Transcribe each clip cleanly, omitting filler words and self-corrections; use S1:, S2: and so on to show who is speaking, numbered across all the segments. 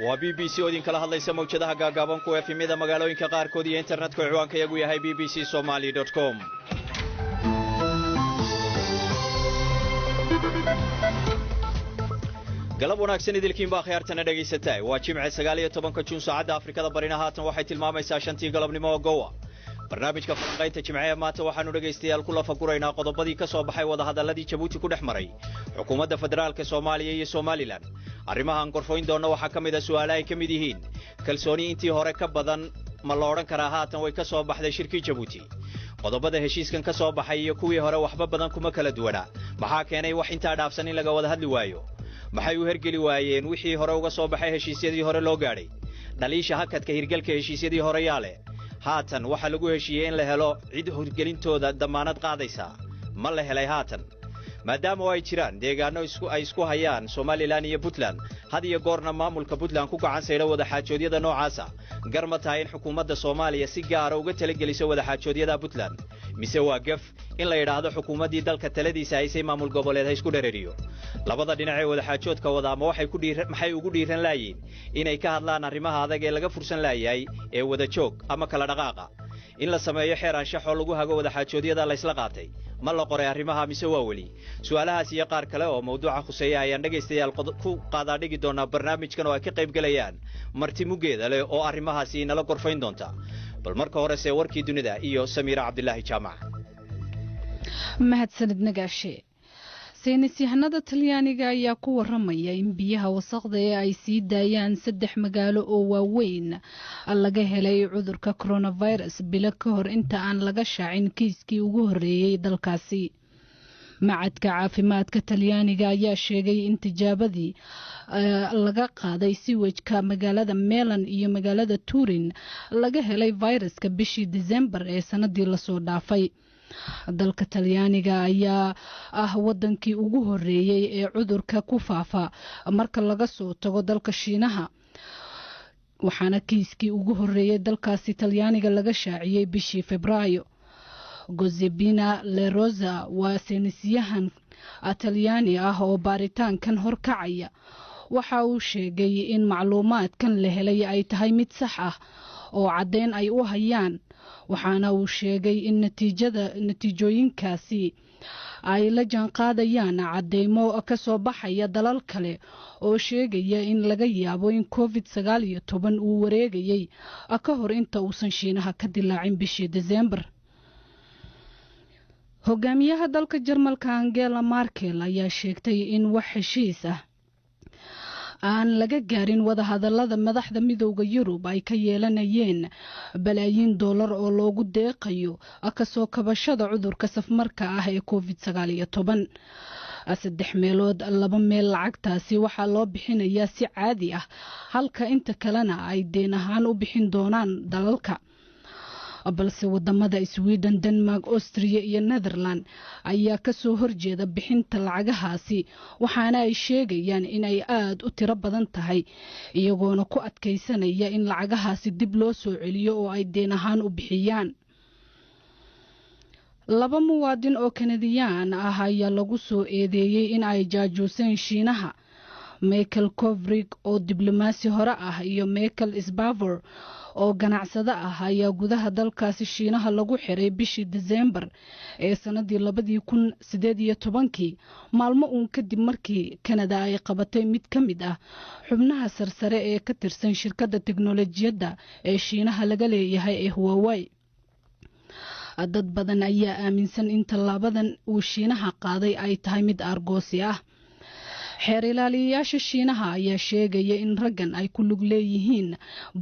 S1: waa BBC oo idin kala hadlaysa mawjadaha gaagaaban ku FM-da magaalooyinka qaarkood iyo internetka ciwaanka iyagu yahay bbcsomali.com. galab wanaagsan idilkiin baa khiyaartana dhageysatay waa Jimce 19 Juun saacada Afrikada Barina haatan waxay tilmaamaysaa 5 galabnimo oo gowa barnaamijka falanqaynta Jimcaha maanta waxaanu dhageystayaal ku lafa guraynaa qodobadii ka soo baxay wada hadaladii Djibouti ku dhexmaray xukuumadda federaalka Soomaaliya iyo Somaliland arrimahan qorfoyn doona waxa kamid ah su'aalaha ay kamid yihiin kalsooni intii hore ka badan ma la oran karaa haatan way ka soo baxday shirkii Djibouti qodobada heshiiskan ka soo baxay iyo kuwii hore waxba badan kuma kala duwana maxaa keenay wax inta dhaafsan in laga wada hadli waayo maxay u hergeli waayeen wixii hore uga soo baxay heshiisyadii hore loo gaaray dhaliisha hakadka hirgalka heshiisyadii hore yaale haatan waxa lagu heshiiyay in la helo cid hirgelintooda damaanad qaadaysa ma la helay haatan maadaama ay jiraan deegaano isku hayaan Somaliland iyo Puntland had iyo goorna maamulka Puntland ku gacan sayra wada xaajoodyada noocaasa garma tahay in xukuumadda Soomaaliya si gaar ah uga talageliso wada xaajoodyada Puntland mise waa gaf in la yiraahdo xukuumaddii dalka taladiisa ay maamul goboleed ay isku dhereeriyo labada dhinac ee wada xaajoodka wada ama maxay ugu dhiiran laayeen inay ka hadlaan arrimaha adag ee laga fursan laayay ee wada joog ama kala dhaqaaqa in la sameeyo xeer anshax oo lagu hago wada xaajoodyada la isla qaatay ma la qoray arrimaha mise waa wali su'aalahaas iyo qaar kale oo mawduuca khuseeya ayaan dhageystayaal ku qaada dhigi doona barnaamijkan oo ay ka qayb galayaan marti mugeeda leh oo arrimahaasi nala qorfayn doonta bal marka hore see warkii dunida iyo Samiira Cabdullaahi Jaamac
S2: mahadsanid nagaashe saynisyahanada Talyaaniga ayaa ku waramaya in biyaha wasaqda ee ay sii daayaan 3 magaalo oo waaweyn laga helay cudurka coronavirus bila ka hor inta aan laga shaacin kiiskii ugu horeeyay dalkaasi macadka caafimaadka Talyaaniga ayaa sheegay in tijaabadii laga qaaday siwajka magaalada Milan iyo magaalada Turin laga helay viruska bishii December ee sanadii la soo dhaafay dalka Talyaaniga ayaa ah wadankii ugu horeeyay ee cudurka ku faafa marka laga soo tago dalka Shiinaha waxaana kiiskii ugu horeeyay dalkaasi Talyaaniga laga shaaciyay bishii Febraayo Giuseppina Le Rosa waa saynisyahan Talyaani ah oo baaritaankan horkacaya waxa uu sheegay in macluumaadkan la helay ay tahay mid sax ah oo cadeyn ay u hayaan waxaana uu sheegay in natiijooyinkaasi ay la jaanqaadayaan cadeymo ka soo baxaya dalal kale oo sheegaya in laga yaabo in COVID-19 uu wareegayay ka hor inta uusan Shiinaha ka dilaacin bishii December hogaamiyaha dalka Jarmalka Angela Merkel ayaa sheegtay in wax heshiis ah aan laga gaarin wada hadallada madaxda midowga Yurub ay ka yeelanayeen balaayiin dollar oo loogu deeqayo ka soo kabashada cudurka safmarka ah ee COVID-19 3 meelood 2 meel lacagtaasi waxaa loo bixinayaa si caadi ah halka inta kalena ay deen ahaan u bixin doonaan dalalka balse wadamada Sweden, Denmark, Austria iyo Netherland ayaa ka soo horjeeda bixinta lacagahaasi waxaana ay sheegayaan in ay aad u tiro badan tahay iyagoona ku adkeysanaya in lacagahaasi dib loo soo celiyo oo ay deen ahaan u bixiyaan 2 muwaadin oo Kanadiyaan ah ayaa lagu soo eedeeyay in ay jaajuuseen Shiinaha Michael Kovrig oo diblomaasi hore ah iyo Michael Spavor oo ganacsada ah ayaa gudaha dalkaasi Shiinaha lagu xiray bishii December ee sanadii 2018 maalmo uun kadib markii Canada ay qabatay mid ka mid ah xubnaha sarsare ee ka tirsan shirkadda tiknoolajiyadda ee Shiinaha laga leeyahay ee Huawei dad badan ayaa aaminsan in tallaabadan uu Shiinaha qaaday ay tahay mid argoosi ah xeer ilaaliyayaasha Shiinaha ayaa sheegaya in raggan ay ku lug leeyihiin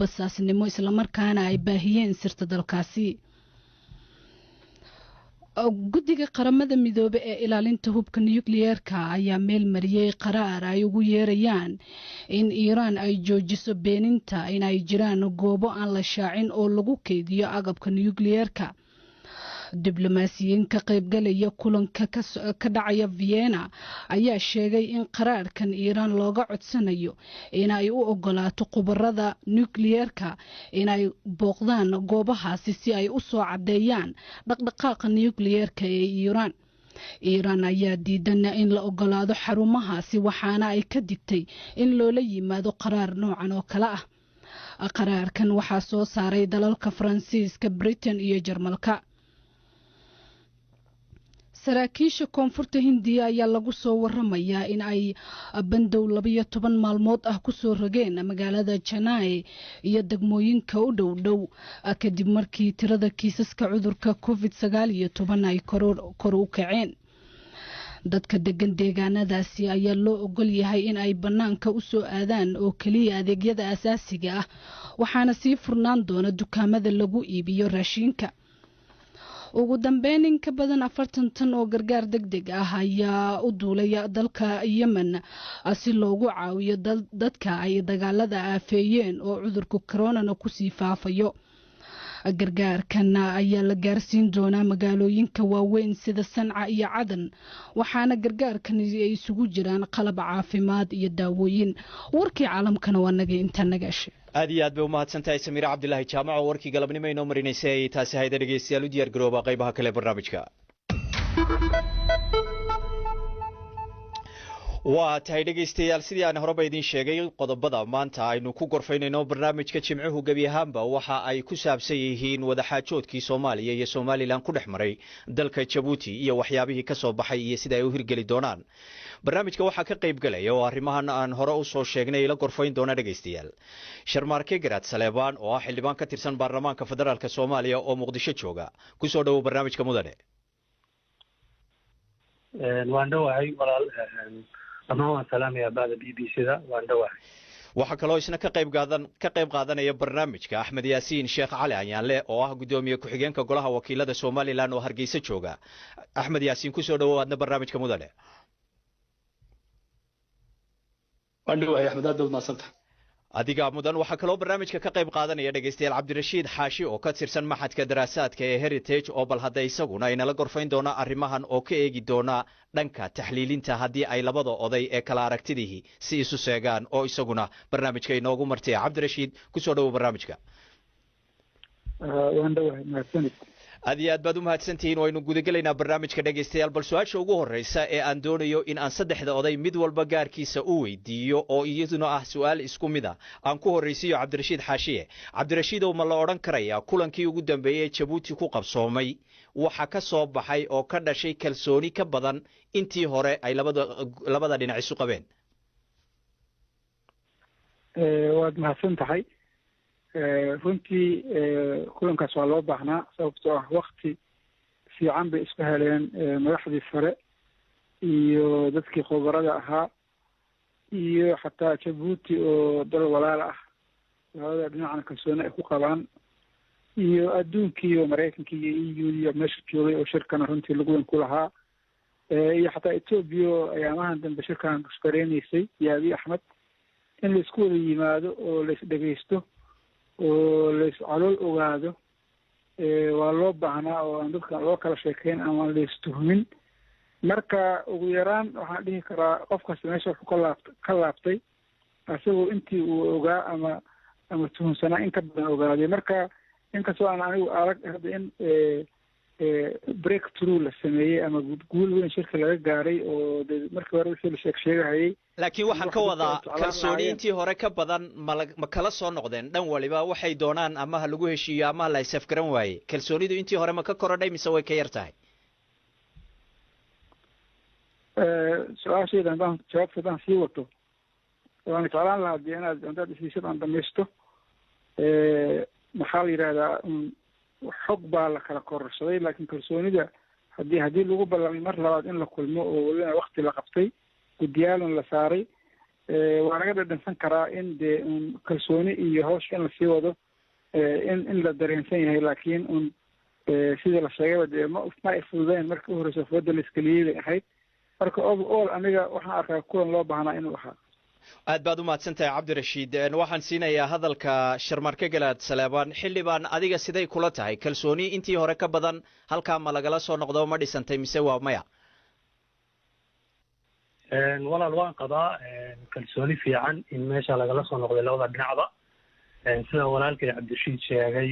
S2: basaasnimo isla markaana ay baahiyeen sirta dalkaasi guddiga qaramada midoobe ee ilaalinta hubka nukliyeerka ayaa meel mariyay qaraar ay ugu yeerayaan in Iran ay joojiso beeninta in ay jiraan goobo aan la shaacin oo lagu keydiyo agabka nukliyeerka diblomaasiyiin ka qaybgalaya kulanka ka dhacaya Vienna ayaa sheegay in qaraarkan Iran looga codsanayo in ay u ogolaato khubarada nukliyeerka in ay booqdaan goobahaasi si ay u soo cadeeyaan dhaqdhaqaaqa nukliyeerka ee Iran iiraan ayaa diidan in la ogolaado xarumahaasi waxaana ay ka digtay in loola yimaado qaraar noocan oo kale ah. qaraarkan waxaa soo saaray dalalka Faransiiska, Britain iyo Jarmalka. saraakiisha koonfurta Hindiya ayaa lagu soo waramayaa in ay bandow 12 maalmood ah ku soo rogeen magaalada Chennai iyo degmooyinka u dhow kadib markii tirada kiisaska cudurka COVID-19 ay kor u kaceen. dadka degan deegaanadaasi ayaa loo ogol yahay in ay bannaanka u soo aadaan oo keliya adeegyada asaasiga ah, waxaana sii furnaan doona dukaamada lagu iibiyo raashinka. ugu dambeyn in ka badan 40 tan oo gargaar degdeg ah ayaa u duulaya dalka Yemen si loogu caawiyo dadka ay dagaalada aafeeyeen oo cudurka corona ku sii faafayo. gargaarkan ayaa la gaarsiin doonaa magaalooyinka waaweyn sida Sanca iyo Cadan, waxaana gargaarkan ay isugu jiraan qalab caafimaad iyo daawooyin. warkii caalamkana waa naga inta nagashay.
S1: aad iyo aad bay u mahadsantahay Samiira Cabdilaahi Jaamac oo warkii galabnimo inoo marinaysay. taasi hay'adda dhageystayaal u diyaar garooba qaybaha kale barnaamijka. waa tahay dhegeystayaal, sidii aan horeba idin sheegay, qodobada maanta aynu ku gorfaynayno barnaamijka Jimcuhu gebi ahaanba waxa ay ku saabsan yihiin wadaxaajoodkii Soomaaliya iyo Somaliland ku dhex maray dalka Djibouti iyo waxyaabihii ka soo baxay iyo sida ay u hirgeli doonaan. barnaamijka waxaa ka qayb galaya oo arrimahan aan hore u soo sheegnay la gorfayn doona dhegeystayaal Sharmaarke Garaad Saleebaan oo ah xildhibaan ka tirsan baarlamaanka federaalka Soomaaliya oo Muqdisho jooga. ku soo dhawow barnaamijka mudane.
S3: waan dhawahay walaal dhammaan salaamaya baada BBC-da waan dhawahay.
S1: waxaa kaloo isna ka qayb qaadanaya barnaamijka Axmed Yaasiin Sheekh Cali Anyaanle oo ah gudoomiye ku-xigeenka golaha wakiilada Somaliland oo Hargeysa jooga. Axmed Yaasiin, ku soo dhawow adna barnaamijka mudane.
S4: waan dhawahay Axmed, aad baad mahadsantahay.
S1: adiga mudan. waxaa kaloo barnaamijka ka qayb qaadanaya dhegeystayaal Cabdirashiid Xaashi oo ka tirsan maxadka daraasaadka ee Heritage oo bal hadda isaguna inala gorfayn doona arrimahan oo ka eegi doona dhanka taxliilinta haddii ay labada oday ee kala aragtidii si isu seegaan, oo isaguna barnaamijka inoogu martay. Cabdirashiid, ku soo dhawow barnaamijka.
S3: waan dhawahay, mahadsanid.
S1: aad iyo aad baad u mahadsantihiin. waynu gudagelaynaa barnaamijka dhegeystayaal, bal su-aasha ugu horreysa ee aan doonayo in aan saddexda oday mid walba gaarkiisa u weydiiyo oo iyaduna ah su-aal isku mid ah aan ku horreysiiyo Cabdirashiid Xaashiye. Cabdirashiidow, ma la odhan karayaa kulankii ugu dambeeyey ee Djibouti ku qabsoomay waxa ka soo baxay oo ka dhashay kalsooni ka badan intii hore ay labada dhinac isu qabeen?
S3: waad mahadsan tahay. runtii kulankaas waa loo baahnaa sababtoo ah wakti fiican bay isku heleen madaxdii sare iyo dadkii khubarada ahaa iyo xataa Djibouti oo dal walaal ah, labada dhinacna kalsooni ay ku qabaan, iyo adduunkii iyo Mareykankii iyo EU iyo meesha joogay oo shirkana runtii lagu weyn ku lahaa, iyo xataa Ethiopia ayaamahan dambe shirkan iskareenaysay iyo Abiy Ahmed in la isku wada yimaado oo la isdhegeysto oo la iscalool ogaado. waa loo baahnaa oo aan dadka loo kala sheekayn ama la istuhumin. marka ugu yaraan waxaan dhihi karaa qof kasta meesha wuxuu ka laabtay asagoo intii uu ogaa ama tuhunsanaa in ka badan ogaaday. marka inkastoo aan anigu arag hadda in break through la sameeyey ama guul weyn shirka laga gaaray oo markii hore wixii la sheegahayay,
S1: laakiin waxaan ka wadaa kalsooni intii hore ka badan ma kala soo noqdeen dhan waliba waxay doonaan ama ha lagu heshiiyo ama la isafgaran waaye. kalsoonidu intii hore ma ka korodhay mise way ka yar tahay?
S3: su-aashayda jawaabta haddaan sii wato waan jeclaan lahaa dee inaad heshiisyad aan dhamaysto. maxaa la yidhahdaa xog baa la kala kororsaday, laakiin kalsoonida haddii lagu ballamay mar labaad in la kulmo oo welina wakti la qabtay, guddiyaalun la saaray, waa laga dhadhansan karaa in dee kalsooni iyo hawsha in lasii wado in la dareensan yahay. laakiin sidii la sheegayba dee ma ay fududeyn markii u horeysa fooda la iskeliyey bay ahayd. marka overall aniga waxaan arkaa kulan loo baahnaa inuu ahaa.
S1: aad baad u mahadsantahay Cabdirashiid. waxaan siinayaa hadalka Sharmaarke Garaad Saleebaan. xildhibaan, adiga siday kula tahay kalsooni intii hore ka badan halkaa ma lagala soo noqdo ma dhisantay mise waa maya?
S3: walaal waan qabaa kalsooni fiican in meesha lagala soo noqday labada dhinacba. sida walaalkay Cabdirashiid sheegay,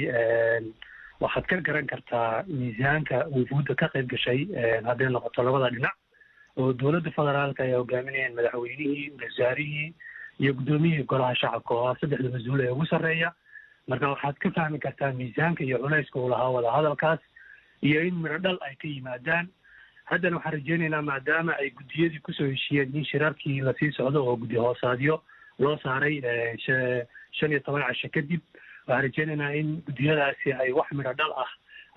S5: waxaad ka garan kartaa miisaanka wufuudda ka qayb gashay hadday noqoto labada dhinac oo dowladda federaalka ay hogaaminayeen madaxweynihii wasaarihii iyo guddoomiyihii golaha shacabka oo ah saddexda mas-uul ee ugu sarreeya marka waxaad ka fahmi kartaa miisaanka iyo culayska uu lahaa wadahadalkaas iyo in midho dhal ay ka yimaadaan haddana waxaan rajeynaynaa maadaama ay guddiyadii kusoo heshiiyeen in shirarkii lasii socdo oo guddi hoosaadyo loo saaray 15 casho kadib waxaan rajeynaynaa in guddiyadaasi ay wax midho dhal ah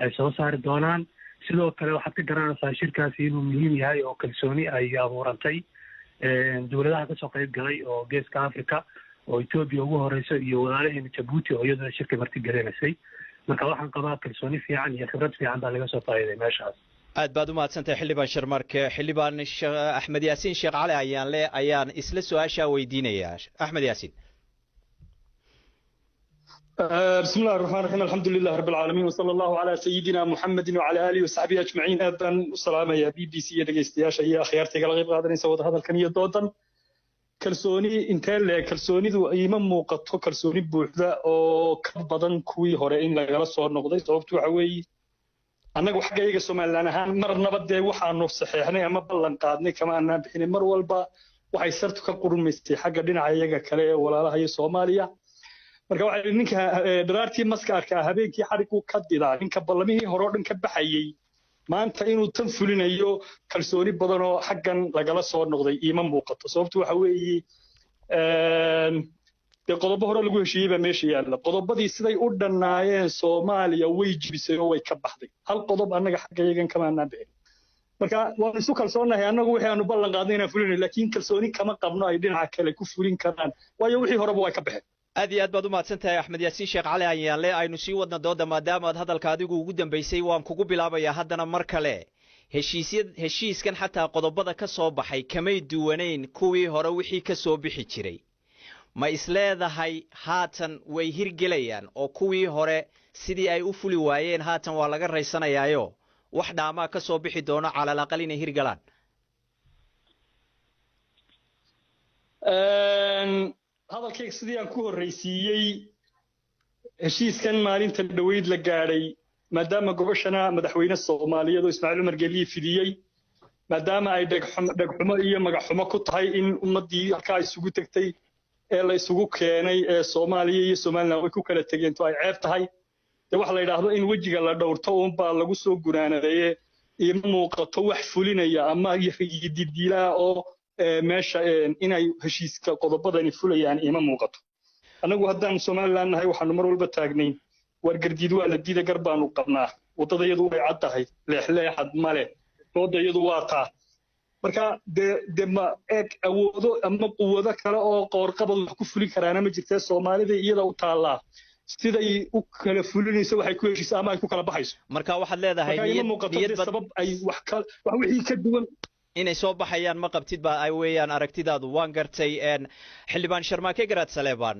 S5: ay soo saari doonaan sidoo kale waxaad ka garanaysaa shirkaasi inuu muhiim yahay oo kalsooni ay abuurantay dowladaha kasoo qayb galay oo geeska africa oo etoobiya ugu horeyso iyo walaalaheena jabuuti oo iyaduna shirka martigelinaysay marka waxaan qabaa kalsooni fiican iyo khibrad fiican baa laga soo faa'iiday meeshaas
S1: aad baad u mahadsantahay xildhibaan sharmarke xildhibaan axmed yaasiin sheekh cali ayaan isla su-aashaa weydiinayaa axmed yaasiin
S4: بسم الله الرحمن الرحيم الحمد لله رب العالمين وصلى الله على سيدنا محمد وعلى اله وصحبه اجمعين ابا والسلام يا بي بي سي dhageystayaasha iyo akhyaartayga la qayb qaadanaysa wada hadalkan iyo doodan kalsooni intee le kalsoonidu ima muuqato kalsooni buuxda oo ka badan kuwii hore in lagala soo noqday sababtu waxa weeye annagu xaggayga Soomaaliland ahaan mar nabadee waxaanu saxeexnay ama ballan qaadnay kama aanan bixin mar walba waxay sartu ka qurmaystay xagga dhinaca iyaga kale ee walaalaha iyo Soomaaliya marka waxa ninka daraartii maskaarka habeenkii xarigu ka didaa ninka ballamihii hore oo dhan ka baxayay maanta inuu tan fulinayo kalsooni badan oo xaggan lagala soo noqday ima muuqato sababtu waxa weeye qodobo hore lagu heshiiyay baa meesha yaalla qodobadii siday u dhanaayeen Soomaaliya way jibisay oo way ka baxday hal qodob annaga xaggayagan kama aanan bixin marka waan isu kalsoonahay annagu wixii aanu ballan qaadnay inaan fulino laakiin kalsooni kama qabno ay dhinaca kale ku fulin karaan waayo wixii horeba way ka baxeen
S1: aad iyo aad baad u mahadsantahay axmed yaasiin sheekh cali ayaanle aynu sii wadna dooda maadaama aad hadalka adigu ugu dambaysay waan kugu bilaabayaa haddana mar kale heshiiskan xataa qodobada ka soo baxay kamay duwanayn kuwii hore wixii ka soo bixi jiray ma isleedahay haatan way hirgelayaan oo kuwii hore sidii ay u fuli waayeen haatan waa laga raysanayaayo wax dhaamaa ka soo bixi doono calal aqal inay hirgalaan
S4: hadalkayga sidii aan ku horreysiiyey heshiiskan maalinta dhaweyd la gaadhay maadaama gobashana madaxweyne Soomaaliyeed oo Ismaaciil Umar Geeliye fidiyey maadaama ay dhagxumo iyo magaxumo ku tahay in ummadii halkaa isugu tagtay ee la isugu keenay ee Soomaaliya iyo Soomaaliland way ku kala tageen to ay ceeb tahay waxa la yiraahdo in wajiga la dhowrto oo baa lagu soo gunaanadeeyay in muuqato wax fulinaya ama yididiila oo meesha inay heshiiska qodobadani fulayaan ima muuqato anagu haddaan Soomaaliland nahay waxaanu mar walba taagnayn wargardiid waa la diiday garbaanu qabnaa wadadayadu way cad tahay leexleexad male wadadayadu waa taa marka de ma awoodo ama quwado kale oo qoorqabad wax ku fulin karaan ma jirtay Soomaalida iyada u taala siday u kala fulinayso waxay ku heshiis ama ay ku kala baxayso
S1: marka waxaad leedahay niyad
S4: sabab ay wax wixii ka duwan
S1: inay soo baxayaan ma qabtid ba ay weeyaan aragtidaadu waan gartay xildhibaan Sharmaake Garaad Saleebaan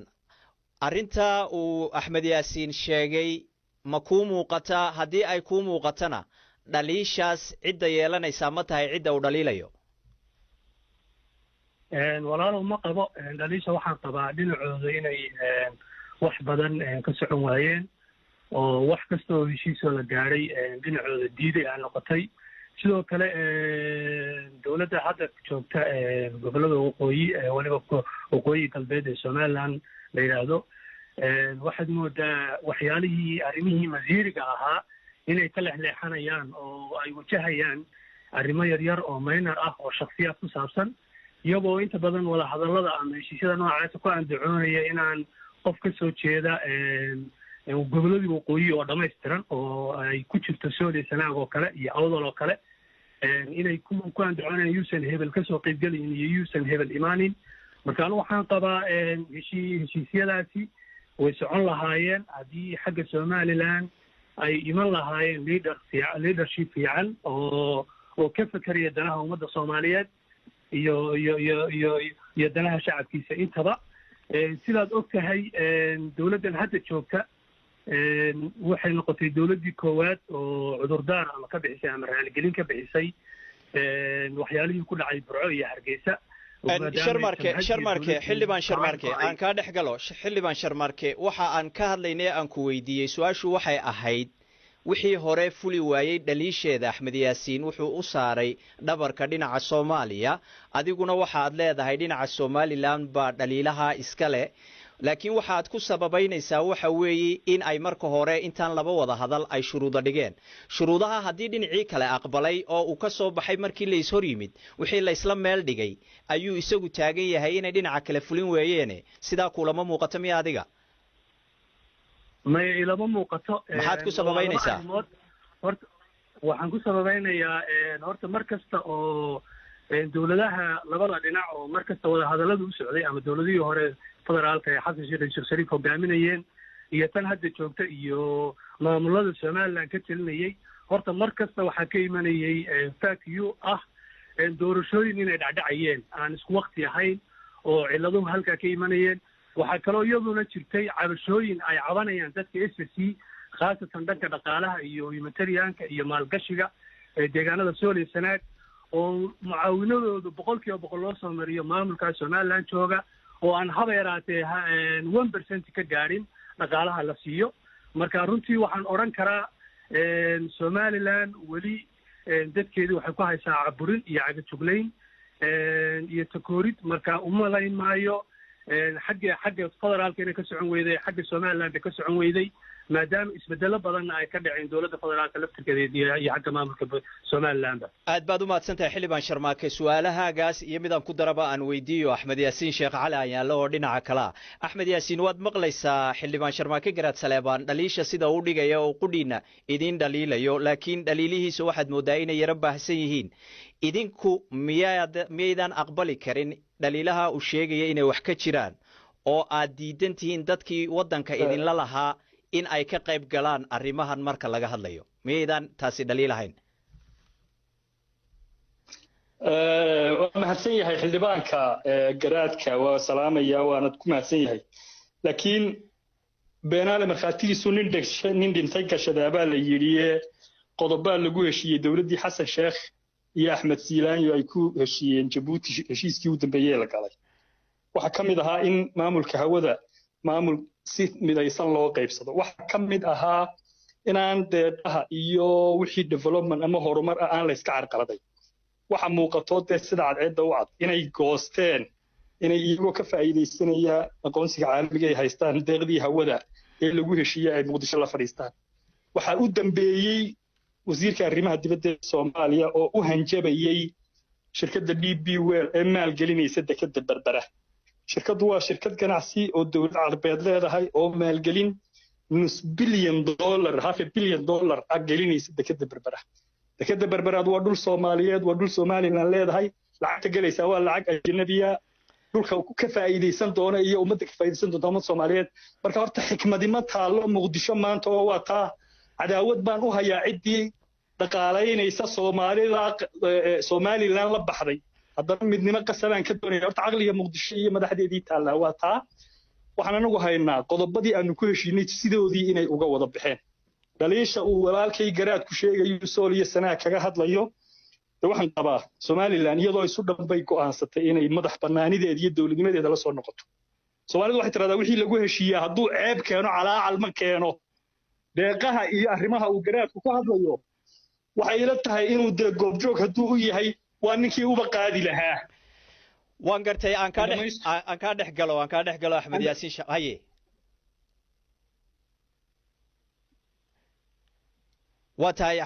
S1: arinta uu Axmed Yaasiin sheegay ma ku muuqata hadii ay ku muuqatana dhaliishaas cidda yeelanaysa ma tahay cidda uu dhaliilayo
S5: walaalo ma qabo dhaliisha waxaan qabaa dhinacooda inay wax badan ka socon waayeen oo wax kasta oo heshiisoo la gaaray dhinacooda diiday aan noqotay sidoo kale dowladda hadda joogta gobolada waqooyi waliba waqooyi galbeed ee Soomaaliland la yiraahdo waxaad moodaa waxyaalihii arrimihii masiiriga ahaa inay ka leexleexanayaan oo ay wajahayaan arrimo yaryar oo minor ah oo shakhsiyaad ku saabsan iyagoo inta badan wada hadallada ama heshiisyada noocaasa ku andacoonaya inaan qof ka soo jeeda goboladii waqooyi oo dhammaystiran oo ay ku jirto Soodey Sanaag oo kale iyo Awdal oo kale inay ku andacoonayaan yuusan hebel ka soo qaybgelin iyo yuusan hebel imaanin marka anu waxaan qabaa heshiisyadaasi way socon lahaayeen haddii xagga Somaliland ay iman lahaayeen leadership fiican oo ka fekeraya danaha ummadda Soomaaliyeed iyo danaha shacabkiisa intaba sidaad ogtahay dowladdan hadda joogta waxay noqotay dowladdii koowaad oo cudurdaar ama ka bixisay ama raaligelin ka bixisay waxyaalihii ku dhacay Burco iyo Hargeysa
S1: Sharmaake xildhibaan Sharmaake aan ka dhex galo xildhibaan Sharmaake waxa aan ka hadlaynay aan ku weydiiyay su'aashu waxay ahayd wixii hore fuli waayey dhaliisheeda Axmed Yaasiin wuxuu u saaray dhabarka dhinaca Soomaaliya adiguna waxaad leedahay dhinaca Somaliland baa dhaliilaha iska leh laakiin waxaad ku sababaynaysaa waxa weeye in ay marka hore intaan laba wada hadal ay shuruudo dhigeen shuruudaha haddii dhinacii kale aqbalay oo uu ka soo baxay markii la is hor yimid wixii la isla meel dhigay ayuu isagu taagan yahay inay dhinaca kale fulin weeyeen sidaa kulama muuqato miya adiga
S5: ma ilama muuqato
S1: maxaad ku sababaynaysaa
S5: horta waxaan ku sababeynayaa horta mar kasta oo dawladaha labada dhinac oo mar kasta wada hadalladu u socday ama dawladihii hore federaalka ee xasan sheekh shariif hogaaminayeen iyo tan hadda joogta iyo maamulada Somaliland ka talinayay horta mar kasta waxaa ka imanayay fakiyo ah doorashooyin inay dhacdhacayeen aan isku waqti ahayn oo ciladuhu halkaa ka imanayeen waxaa kaloo iyaduna jirtay cabashooyin ay cabanayaan dadka SSC khaasatan dhanka dhaqaalaha iyo humanitarianka iyo maalgashiga deegaanada Sool iyo Sanaag oo mucaawinadoodu 100% loo soo mariyo maamulka Somaliland jooga oo aan haba yaraatee 1% ka gaarin dhaqaalaha la siiyo marka runtii waxaan oran karaa Somaliland wali dadkeedu waxay ku haysaa caburin iyo cagajuglayn iyo takoorid marka umalayn maayo xagga federaalka inay ka socon weyday xagga Somaliland ka socon weyday maadaama isbedelo badan ay ka dhaceen dawladda federaalka laftirkeeda iyo xagga maamulka Somaliland
S1: aad baad u mahadsantahay xildhibaan Sharmaake su'aalahaagaas iyo midaan ku daraba aan weydiiyo Axmed Yaasiin Sheekh Cali ayaan la oo dhinaca kala Axmed Yaasiin waad maqlaysaa xildhibaan Sharmaake Garaad Saleebaan dhaliisha sida uu dhigaya oo qudhiina idin dhaliilayo laakiin dhaliilihiisa waxaad moodaa inay yara baahsan yihiin idinku miyaydan aqbali karin dhaliilaha uu sheegaya inay wax ka jiraan oo aad diidan tihiin dadkii waddanka idinla lahaa in ay ka qayb galaan arrimahan marka laga hadlayo miyaydan taasi dhaliilahayn
S4: waa mahadsan yahay xildhibaanka garaadka waa salaamaya waanad ku mahadsan yahay laakiin beenaale markhaatigiisu nin dhintay gashadaabaa la yidhi qodobaa lagu heshiiyey dowladdii xasan sheekh iyo Axmed Siilaanyo ay ku heshiiyeen Djibouti heshiiskii u dambeeyay la galay waxa kamid ahaa in maamulka hawada maamul si midaysan loo qaybsado waxa kamid ahaa inaan deedaha iyo wixii development ama horumar aan la iska carqaladay waxa muuqato sida cadceedda u cad inay goosteen inay iyagoo ka faa'iideysanaya aqoonsiga caalamiga ay haystaan deeqdii hawada ee lagu heshiiyay ay Muqdisho la fadhiistaan waxa u dambeeyay wasiirka arrimaha dibadda Soomaaliya oo u hanjabayay shirkadda DP World ee maalgelinaysa dekedda Berbera shirkadu waa shirkad ganacsi oo dawlad carabeed leedahay oo maalgelin $500 bilyan $500 bilyan gelinaysa dekedda Berbera waa dhul Soomaaliyeed waa dhul Somaliland leedahay lacagta galaysa waa lacag ajnabiya dhulka ka faa'iideysan doona iyo ummadda ka faa'iideysan doonta ummadda Soomaaliyeed marka horta xikmadima taalo Muqdisho maanta oo waa taa cadaawad baan u hayaa cidii dhaqaalaynaysa Somaliland la baxday haddana midnimo qasabaan ka doonaya horta caqliga Muqdisho iyo madaxdeedii taala waa taa waxaan anagu haynaa qodobadii aanu ku heshiinay sidoodii inay uga wada baxeen dhaliisha uu walaalkay garaad ku sheegayo Sool iyo Sanaag kaga hadlayo waxaan qabaa Somaliland iyadoo isu dhanbay go'aansatay inay madax banaanideed iyo dawladnimadeeda la soo noqoto Soomaalidu waxay tiraahdaa wixii lagu heshiiyay hadduu ceeb keeno calaacal ma keeno deeqaha iyo arrimaha uu garaadku ku hadlayo waxay ila tahay inuu goobjoog hadduu u yahay waa ninkii uba qaadi lahaa
S1: waan gartay aan ka dhex galo Axmed Yaasiin haye waa tahay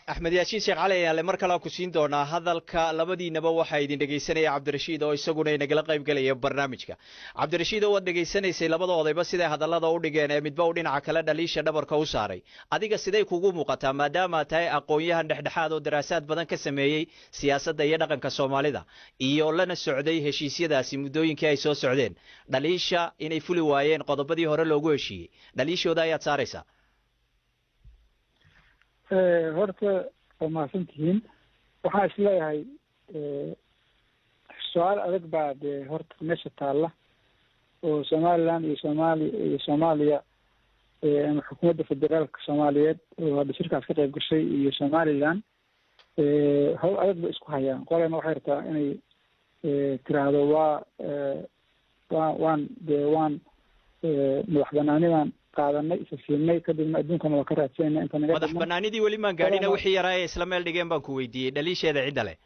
S1: Axmed Yaasiin Sheekh Cali ayaa mar kale ku siin doonaa hadalka labadiinaba waxa idin dhageysanaya Cabdirashiid oo isaguna inagala qayb galaya barnaamijka Cabdirashiid oo dhageysanaysay labadoodayba sida hadallada u dhigeen ee midba u dhinaca kale dhaliisha dhabarka u saaray adiga sidee kugu muuqataa maadaama tahay aqoon-yahan dhexdhexaad oo daraasaad badan ka sameeyay siyaasadda iyo dhaqanka Soomaalida iyo lana socday heshiisyadaasi muddooyinkii ay soo socdeen dhaliisha inay fuli waayeen qodobadii hore loogu heshiiyay dhaliishooda ayaad saaraysaa
S3: horta waa mahadsantihiin waxaan isleeyahay su-aal adag baa dee horta meesha taalla oo Somaliland iyo Soomaaliya ama xukuumadda federaalka Soomaaliyeed oo hadda shirkaas ka qayb gashay iyo Somaliland hawl adag bay isku hayaan qolana waxay rabtaa inay tiraahdo waan madax banaanidan qaadanay isasiinay kadibna adduunkana waa ka raadsanayna inta naga
S1: madax banaanidii weli maan gaadhina wixii yaraa ee isla meel dhigeen baan ku weydiiyey dhaliisheeda cidda leh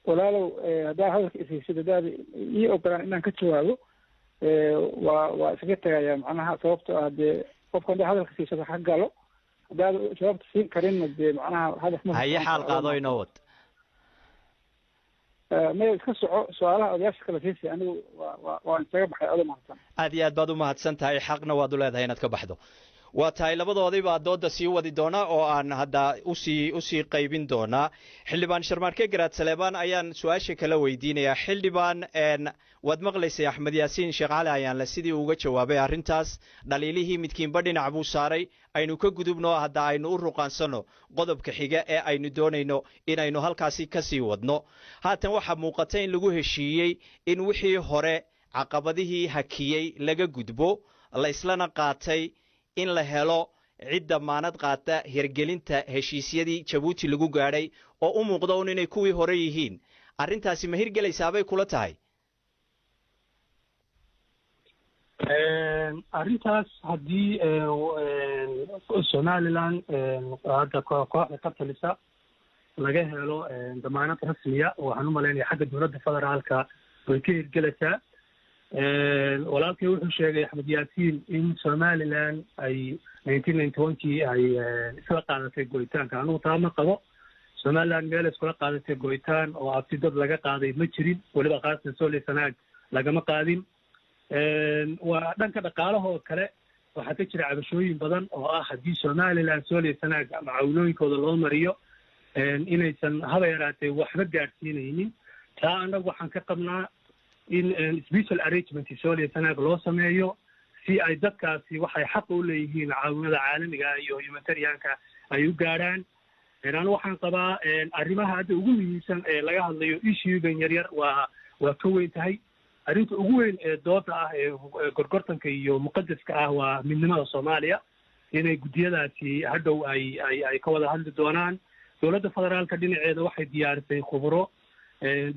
S3: walaalow haddaa hadalka isaysid haddaad ii ogolaan inaan ka jawaabo waa isaga tegaya macnaha sababtoo ah dee qofka haddaa hadalka siisada ha galo haddaad jawaabta siin karinna dee macnaha hadaf ma
S1: haye xaal qaado inoo wad
S3: maya iska soco su-aalaha odayaasha kala siisay anigu waa isaga baxay odo mahadsan
S1: aad iyo aad baad u mahadsan tahay xaqna waad u leedahay inaad ka baxdo waa tahay labadoodii baa dooda sii wadi doona oo aan hadda usii qaybin doonaa xildhibaan sharmaarke garaad saleebaan ayaan su-aasha kala weydiinayaa xildhibaan waad maqlaysay axmed yaasiin sheekh cali ayaanle sidii uga jawaabay arrintaas dhaliilihii midkiinba dhinac buu saaray aynu ka gudubno hadda aynu u ruqaansanno qodobka xiga ee aynu doonayno inaynu halkaasi ka sii wadno haatan waxaa muuqata in lagu heshiiyey in wixii hore caqabadihii hakiyey laga gudbo la islana qaatay in la helo cid damaanad qaata hirgelinta heshiisyadii jabuuti lagu gaadhay oo u muuqda un inay kuwii hore yihiin arrintaasi ma hirgelaysaabay kula tahay
S5: arrintaas haddii somaliland hadda kooxda ka talisa laga helo damaanad rasmiya waxaan u malaynaya xagga dowladda federaalka way ka hirgelaysaa walaalkay wuxuu sheegay axmed yaasiin in somaliland ay 1991kii ay isla qaadatay go'itaanka anigu taa ma qabo somaliland meel iskula qaadatay go'itaan oo abti dad laga qaaday ma jirin weliba khaasatan soole sanaag lagama qaadin waa dhanka dhaqaalahoo kale waxaa ka jira cabashooyin badan oo ah haddii somaliland soole sanaag macaawinooyinkooda loo mariyo inaysan haba yaraatee waxba gaadhsiinaynin taa annagu waxaan ka qabnaa in special arrangement soole sanaag loo sameeyo si ay dadkaasi waxay xaq u leeyihiin caawinada caalamiga iyo humanitarianka ay u gaadhaan anu waxaan qabaa arrimaha hadda ugu muhiimsan ee laga hadlayo issuegan yaryar waa ka weyn tahay arrinta ugu weyn ee dooda ah ee gorgortanka iyo muqadaska ah waa midnimada soomaaliya inay guddiyadaasi hadhow ay ka wada hadli doonaan dowladda federaalka dhinaceeda waxay diyaarisay khuburo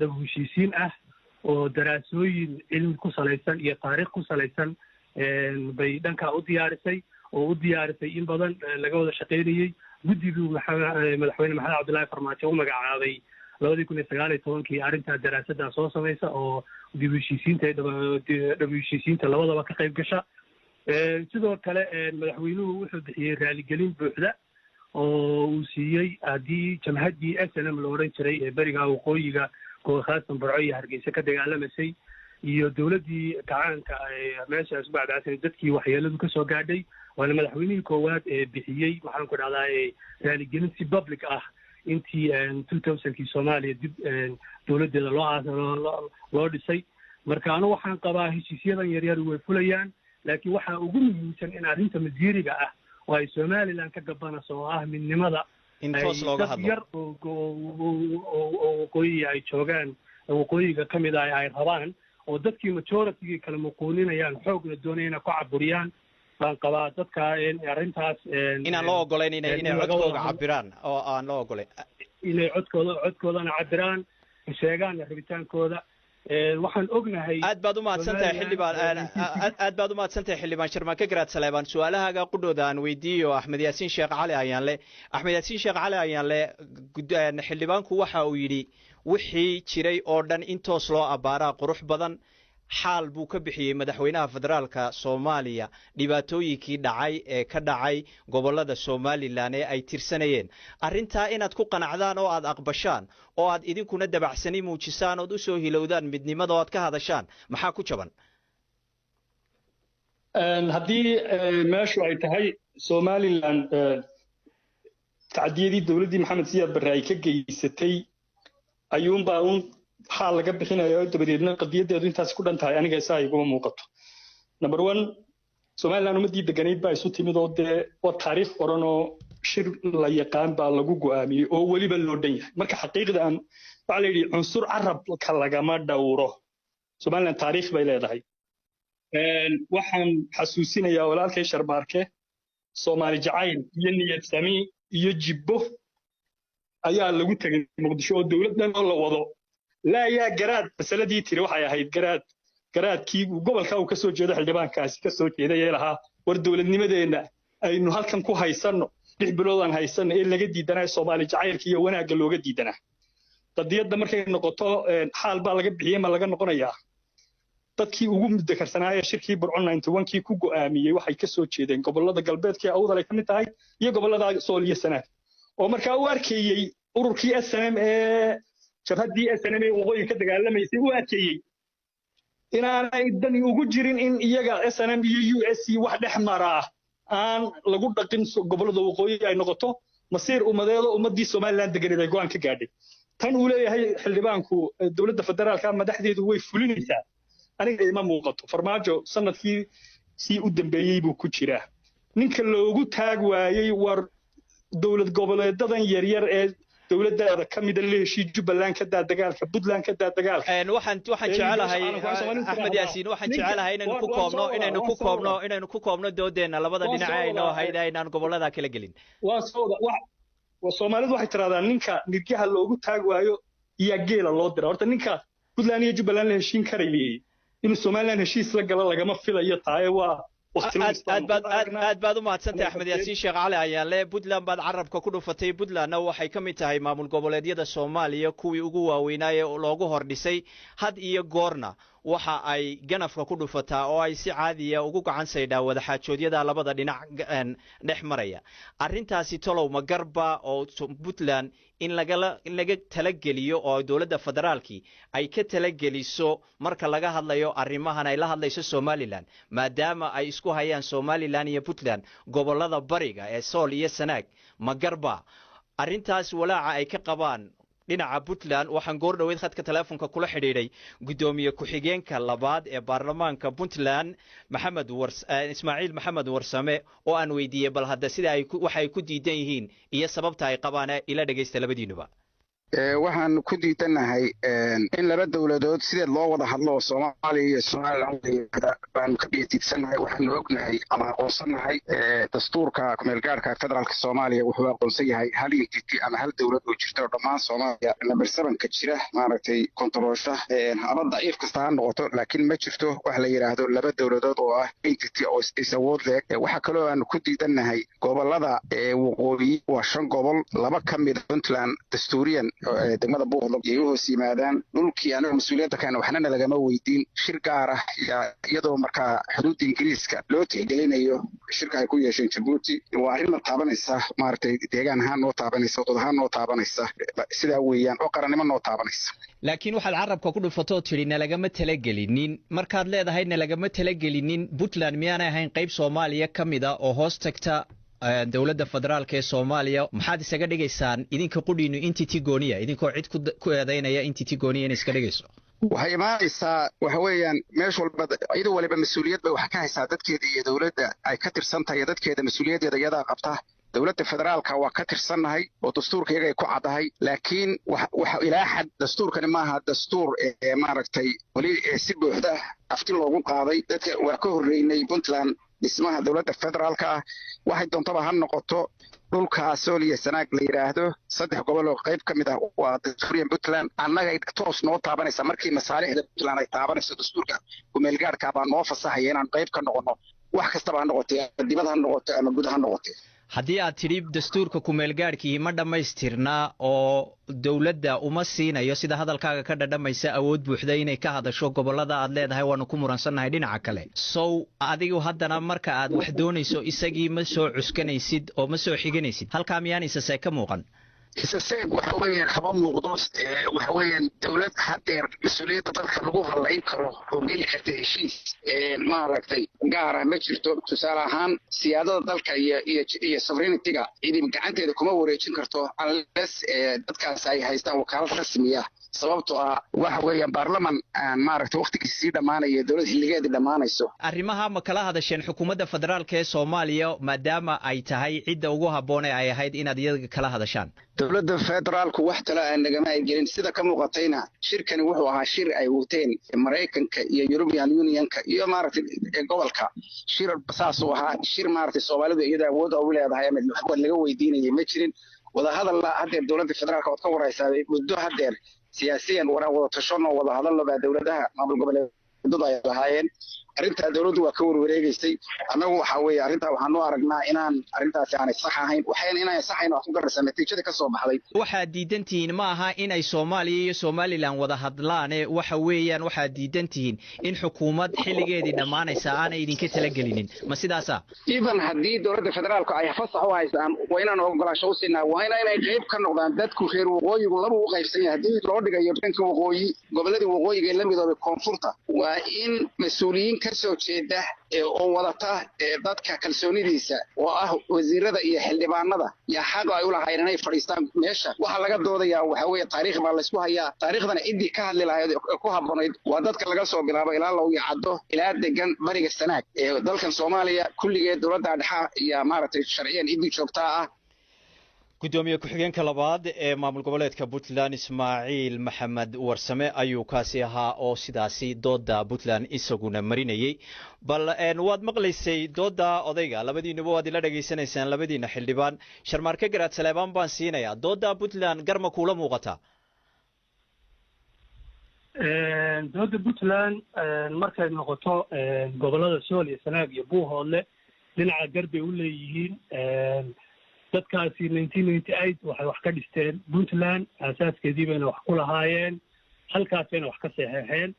S5: daba heshiisiin ah oo daraasooyin cilmi ku salaysan iyo taariikh ku salaysan bay dhankaa u diyaarisay in badan laga wada shaqaynayey guddigii madaxweyne maxamed cabdullaahi farmaajo u magacaabay 2019 arrintaa daraasaddaa soo samaysa oo dib u heshiisiinta labadaba ka qayb gasha sidoo kale madaxweynuhu wuxuu bixiyey raaligelin buuxda oo uu siiyey haddii jamhaddii SNM la odhan jiray ee beriga waqooyiga kooxaasan barco iyo hargeysa ka dagaalamaysay iyo dowladdii gacaanka meeshaas bacdaasay dadkii waxyeeladu ka soo gaadhay waana madaxweynihii koowaad ee bixiyey waxaan ku dhahdaa raaligelin si public ah intii 2000kii soomaaliya dib dowladdeeda loo dhisay marka anu waxaan qabaa heshiisyadan yaryar way fulayaan laakiin waxaa ugu muhiimsan in arrinta masiiriga ah oo ay somaliland ka gabanayso oo ah midnimada dad yar oo waqooyi ay joogaan waqooyiga ka mid ah ay rabaan oo dadkii majoritigii kala muquuninayaan xoogna doonayna ku caburiyaan baan qabaa dadka arrintaas
S1: inaan loo ogolayn inay codkooda cabiraan oo aan loo ogolayn
S5: inay codkoodana cabiraan sheegaan rabitaankooda waxaan ognahay
S1: aad baad u mahadsantahay xildhibaan sharmaake garaad saleebaan su-aalahaaga qudhooda aan weydiiyo axmed yaasiin sheekh cali ayaanle xildhibaanku waxa uu yidhi wixii jiray oo dhan in toos loo abbaaraa qurux badan xaal buu ka bixiyey madaxweynaha federaalka soomaaliya dhibaatooyinkii dhacay ee ka dhacay gobollada somalilan ee ay tirsanayeen arrintaa inaad ku qanacdaan oo aad aqbashaan oo aad idinkuna dabacsani muujisaan ood u soo hilowdaan midnimada oo aad ka hadashaan maxaa ku jaban
S4: haddii meeshu ay tahay somalilan tacdiyadii dowladdii maxamed siyaad barre ay ka geysatay ayuunbaa xaal laga bixinayo dabadeedna qadiyaddeedu intaas ku dhan tahay aniga isaa iguma muuqato number one somaliland ummaddii deganayd baa isu timid oo dee waa taariikh qoran oo shir la yaqaan baa lagu go'aamiyey oo weliba loo dhan yahay marka xaqiiqda aan waxaa la yidhi cunsur carabka lagama dhowro somaliland taariikh bay leedahay waxaan xasuusinayaa walaalkay sharmaarke soomaali jacayl iyo niyad sami iyo jibbo ayaa lagu tegay muqdisho oo dowladdan oo la wado laa yaa garaad masaladii tiri waxay ahayd garaadkii gobolka uu ka soo jeedo xildhibaankaasi ka soo jeeday ee lahaa war dowladnimadeenna aynu halkan ku haysanno 6 bilood aan haysanno ee laga diidanaa Soomaali jacaylka iyo wanaagga looga diidanaa qadiyadda markay noqoto xaal baa laga bixiyay ma laga noqonayaa dadkii ugu muddo karsanaaya shirkii Burco 91kii ku go'aamiyay waxay ka soo jeedeen gobolada galbeedka awdal ay ka mid tahay iyo gobolada Sool iyo Sanaag oo markaa uu arkayay ururkii SNM ee jabhadii SNM ee waqooyi ka dagaalamaysay uu arkayay inaanay dani ugu jirin in iyaga SNM iyo USC wax dhex maraa aan lagu dhaqin gobolada waqooyi ay noqoto masiir umadeedo ummadii Soomaaliland deganeed ay go'aan ka gaadhay tan uu leeyahay xildhibaanku dawladda federaalka madaxdeedu way fulinaysaa aniga ima muuqato farmaajo sanadkii si u dambeeyay buu ku jiraa ninka loogu taag waayay war dawlad goboleedadan yaryar ee dawladda kamid ah leeshii Jubbaland ka daa dagaalka Puntland ka daa dagaalka
S1: waxaan jecelahay Axmed Yaasiin waxaan jecelahay inaynu ku koobno doodeena labada dhinac ay noo hayday inaan gobolada kala gelin
S4: Soomaalidu waxay tiraahdaa ninka nirgaha loogu taag waayo iyo geela loo diro horta ninka Puntland iyo Jubbaland la heshiin karayay inuu Soomaaliland heshiis la galo lagama filayo taay waa
S1: aad baad u mahadsantahay Axmed Yaasiin Sheekh Cali Ayaale Puntland baad carabka ku dhufatay Puntlandna waxay ka mid tahay maamul goboleedyada Soomaaliya kuwii ugu waaweynaa loogu hordhisay had iyo goorna waxa ay ganafka ku dhufataa oo ay si caadi ah ugu gacan saydhaa wada xaajoodyada labada dhinac dhex maraya arrintaasi tolow ma garba oo Puntland in laga talageliyo oo dawladda federaalki ay ka talageliso marka laga hadlayo arrimahan ay la hadlayso Somaliland maadaama ay isku hayaan Somaliland iyo Puntland gobolada bariga ee Sool iyo Sanaag ma garba arrintaas walaaca ay ka qabaan dhinaca Puntland waxaan goor dhaweyd khadka telefoonka kula xidhiidhay gudoomiye ku-xigeenka labaad ee baarlamaanka Puntland Ismaaciil Maxamed Warsame oo aan weydiiyay bal hadda sida ay waxay ku diidan yihiin iyo sababta ay qabaan ila dhageysta labadiinuba
S6: waxaan ku diidanahay in laba dawladood sideed loo wada hadlo Soomaaliya iyo Soomaaliland baan ka diidsanahay waxaan ognahay ama aqoonsanahay dastuurka kumeelgaarka federaalka Soomaaliya wuxuu aqoonsan yahay hal entity ama hal dawlad oo jirta dhammaan Soomaaliya number 7 ka jira maaragtay kontrolsha ama daciif kasta ha noqoto laakiin ma jirto wax la yiraahdo laba dawladood oo ah entity oo is-awood leh waxa kale oo aan ku diidanahay gobolada waqooyi waa 5 gobol laba ka mid Puntland dastuuriyan degmada Buuqdo iyo hoos yimaadaan dhulkii anaga mas'uuliyadda kana waxna lagama weydiin shir gaar ah iyadoo markaa xuduudda Ingiriiska loo tixgelinayo shirka ay ku yeesheen Djibouti waa arrin taabanaysa maartay deegaan ahaan noo taabanaysa dad ahaan noo taabanaysa sida weeyaan oo qarannimo noo taabanaysa
S1: laakiin waxaad carabka ku dhufatoo tirina lagama talagelinin markaad leedahayna lagama talagelinin Puntland miyaanay ahayn qayb Soomaaliya kamid ah oo hoos tagta dawladda federaalka ee Soomaaliya maxaad isaga dhigaysaan idinka qudhiinu entity gooniya idinkoo cid ku eedaynaya entity gooniya in iska dhigayso
S6: waxay imaanaysaa waxa weeyaan meesh walba ciidan waliba mas'uuliyad bay wax ka haysaa dadkeeda iyo dawladda ay ka tirsan tahay dadkeeda mas'uuliyadeeda iyada qabta dawladda federaalka waa ka tirsanahay oo dastuurka iyaga ku cadahay laakiin waxa ilaa xad dastuurkani maaha dastuur maaragtay wali si buuxda afti loogu qaaday dadka waa ka horeeyay Puntland dhismaha dawladda federaalka waxay doontaba ha noqoto dhulka Sool iyo Sanaag la yiraahdo 3 gobol oo qayb kamid ah waa dastuuriyan Puntland annaga toos noo taabanaysa markii masaalixda Puntland ay taabanayso dastuurka kumeelgaarka baa noo fasaxay inaan qayb ka noqono wax kastaba ha noqotay dibadda ha noqotay ama gudaha ha noqotay
S1: haddii aad tidhi dastuurka kumeelgaarkii ma dhammaystirnaa oo dawladda uma siinayo sida hadalkaaga ka dhadhamaysa awood buuxda inay ka hadasho gobolada aad leedahay waanu ku muransannahay dhinaca kale sow adigu haddana marka aad wax doonayso isagii ma soo cuskanaysid oo ma soo xiganaysid halkaa miyaan isasee ka muuqan
S6: isaseeg waxa weeyaan kaba muuqdo waxa weeyaan dawlad hadeer mas'uuliyadda dadka lagu halayn karo oo geli karta heshiis maaragtay gaara ma jirto tusaale ahaan siyaadada dalka iyo sovereignty-ga idin gacanteeda kuma wareejin karto unless dadkaas ay haystaan wakaalad rasmiya sababtoo ah waxa weeyaan baarlaman maaragtay waqtigiisii dhamaanaya dawlad xilligeedii dhamaanayso
S1: arrimaha ma kala hadasheen xukuumadda federaalka ee Soomaaliya maadaama ay tahay cidda ugu habboon ee ay ahayd inaad iyaga kala hadashaan
S6: dawladda federaalku wax tala aan nagama ay gelin sida ka muuqatayna shirkani wuxuu ahaa shir ay wateen Mareykanka iyo European Unionka iyo maaragtay gobolka shir basaas oo ahaa shir maaragtay Soomaalidu iyada awood u leedahay ama laga weydiinayay ma jirin wada hadal la hadeer dawladda federaalka oo ka waraysaa muddo hadeer siyaasiyan wada tashanno wada hadalno baa dowladaha maamul goboleedyadu ay lahaayeen arrintaa dowladdu waa ka warwareegaysay annagu waxa weeye arrintaa waxaan u aragnaa inaan arrintaasi aanay sax ahayn waxayna inaan saxayn wax ku garaysaa natiijada ka soo baxday
S1: waxaad diidantihiin ma aha in ay Soomaaliya iyo Somaliland wada hadlaan waxa weeyaan waxaad diidantihiin in xukuumad xilligeedii dhamaanaysa aanay idinka tala gelinin ma sidaasa
S6: even haddii dowladda federaalku ay fasax u haystaan waa inaan ogolaansho u siinaa waa inay qayb ka noqdaan dadku reer waqooyigu laba u qaybsan yahay haddii loo dhigayo dhanka waqooyi goboladii waqooyiga ee la midoobay koonfurta waa in mas'uuliyiin ka soo jeeda oo wadata dadka kalsoonidiisa oo ah wasiirada iyo xildhibaanada yaa xaq ay u lahaayeen inay fadhiistaan meesha waxa laga doodayaa waxa weeye taariikh baa la isku hayaa taariikhdana cidii ka hadli lahayd ku habboonayd waa dadka laga soo bilaabo ilaa law yacado ilaa degan bariga Sanaag ee dalkan Soomaaliya kulligeed dowladda dhexe iyo maaragtay sharciyan cidii joogtaa ah
S1: gudoomiye ku-xigeenka labaad ee maamul goboleedka Puntland Ismaaciil Maxamed Warsame ayuu kaasi ahaa oo sidaasi dooda Puntland isaguna marinayay bal waad maqlaysay dooda odayga labadiinuba waad ila dhageysanaysaan labadiina xildhibaan Sharmaarke Garaad Saleebaan baan siinayaa dooda Puntland garma kula muuqata
S5: dooda Puntland markay noqoto gobolada Sool iyo Sanaag iyo Buuhoodle dhinaca garbe u leeyihiin dadkaasi 1998 waxay wax ka dhisteen Puntland asaaskeedii bayna wax ku lahaayeen halkaasayna wax ka saxeexeen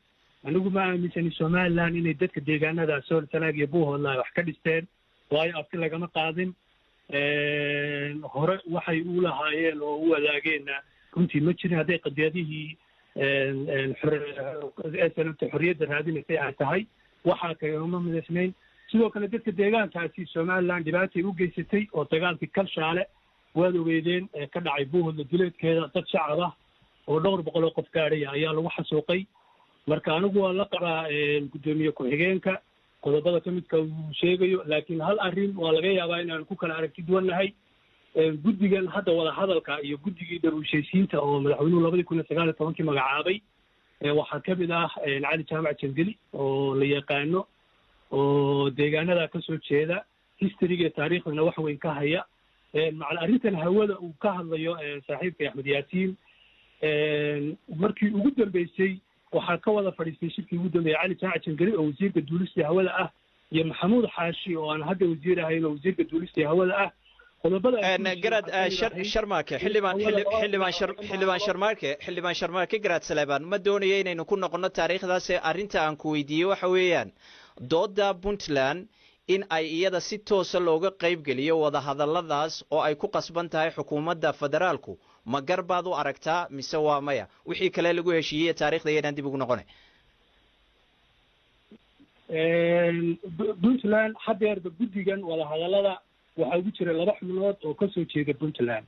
S5: anigu ma aaminsani Somaliland inay dadka deegaanada Sool Sanaag iyo Buuhoodle wax ka dhisteen waayo afti lagama qaadin hore waxay u lahaayeen oo u wadaageenna runtii ma jirin hadday qadiyadihii xorriyadda raadinaysay ay tahay waxaa kagama midaysnayn sidoo kale dadka deegaankaasi Somaliland dhibaatay u geysatay oo dagaalkii Kalshaale waad ogeydeen ka dhacay Buuhoodle duleedkeeda dad shacab ah oo dhowr boqol oo qof gaadhay ayaa lagu xasuuqay marka anigu waa la qabaa gudoomiye ku-xigeenka qodobada ka midka uu sheegayo laakiin hal arrin waa laga yaabaa inaan ku kala aragti duwannahay guddigan hadda wada hadalka iyo guddigii darwiishaysiinta oo madaxweynuhu 2019 magacaabay waxaa ka mid ah Cali Jaamac Jangeli oo la yaqaano oo deegaanada ka soo jeeda historyga taariikhdana wax weyn ka haya macal arrintan hawada uu ka hadlayo saaxiibka Axmed Yaasiin markii ugu dambeysay waxaa ka wada fadhiistay shirkii ugu dambeeyay Cali Jaamac Jangeli oo wasiirka duulista hawada ah iyo Maxamuud Xaashi oo aan hadda wasiir ahayn oo wasiirka duulista hawada ah qodobada
S1: garad Sharmaarke xildhibaan Sharmaarke Garaad Saleebaan ma doonayo inaynu ku noqono taariikhdaas arrinta aan ku weydiiyay waxa weeyaan dooda Puntland in ay iyada si toos ah looga qayb geliyo wada hadalladaas oo ay ku qasban tahay xukuumadda federaalku ma garbaad u aragtaa mise waa maya wixii kale lagu heshiiyay taariikhda ayaan dib ugu noqonay
S5: Puntland hadeerba guddigan wada hadallada waxaa ugu jira laba xubnood oo ka soo jeeda Puntland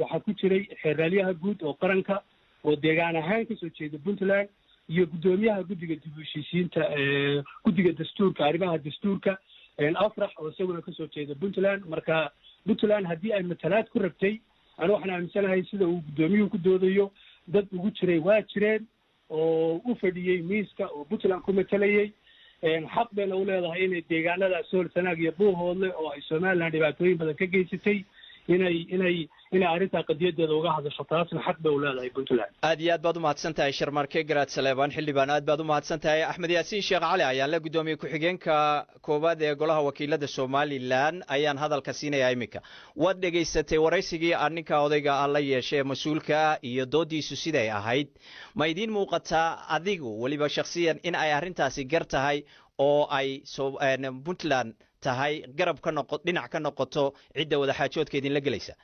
S5: waxaa ku jiray xeeralyaha guud oo qaranka oo deegaan ahaan ka soo jeeda Puntland iyo gudoomiyaha guddiga dib u heshiisiinta guddiga dastuurka arrimaha dastuurka afrax oo isaguna ka soo jeeda Puntland marka Puntland haddii ay matalaad ku rabtay anigu waxaan aaminsanahay sida uu gudoomiyuhu ku doodayo dad ugu jiray waa jireen oo u fadhiyey miiska oo Puntland ku matalayay xaq bayna u leedahay inay deegaanada Sool Sanaag iyo Buuhoodle oo ay Somaliland dhibaatooyin badan ka geysatay inay arrinta qadiyadeeda uga hadasho taasna xaq bay u leedahay Puntland
S1: aad iyo aad baad u mahadsantahay Sharmaarke Garaad Saleebaan xildhibaan aad baad u mahadsantahay Axmed Yaasiin Sheekh Cali ayaan la gudoomiye ku-xigeenka koowaad ee golaha wakiilada Somaliland ayaan hadalka siinayaa imika waad dhageysatay waraysigii ninka odayga la yeeshay mas'uulka iyo doodiisu siday ahayd ma idin muuqataa adigu waliba shakhsiyan in ay arrintaasi gar tahay oo ay Puntland tahay garab ka noqoto dhinac ka noqoto cidda wada xaajoodka idin la gelaysa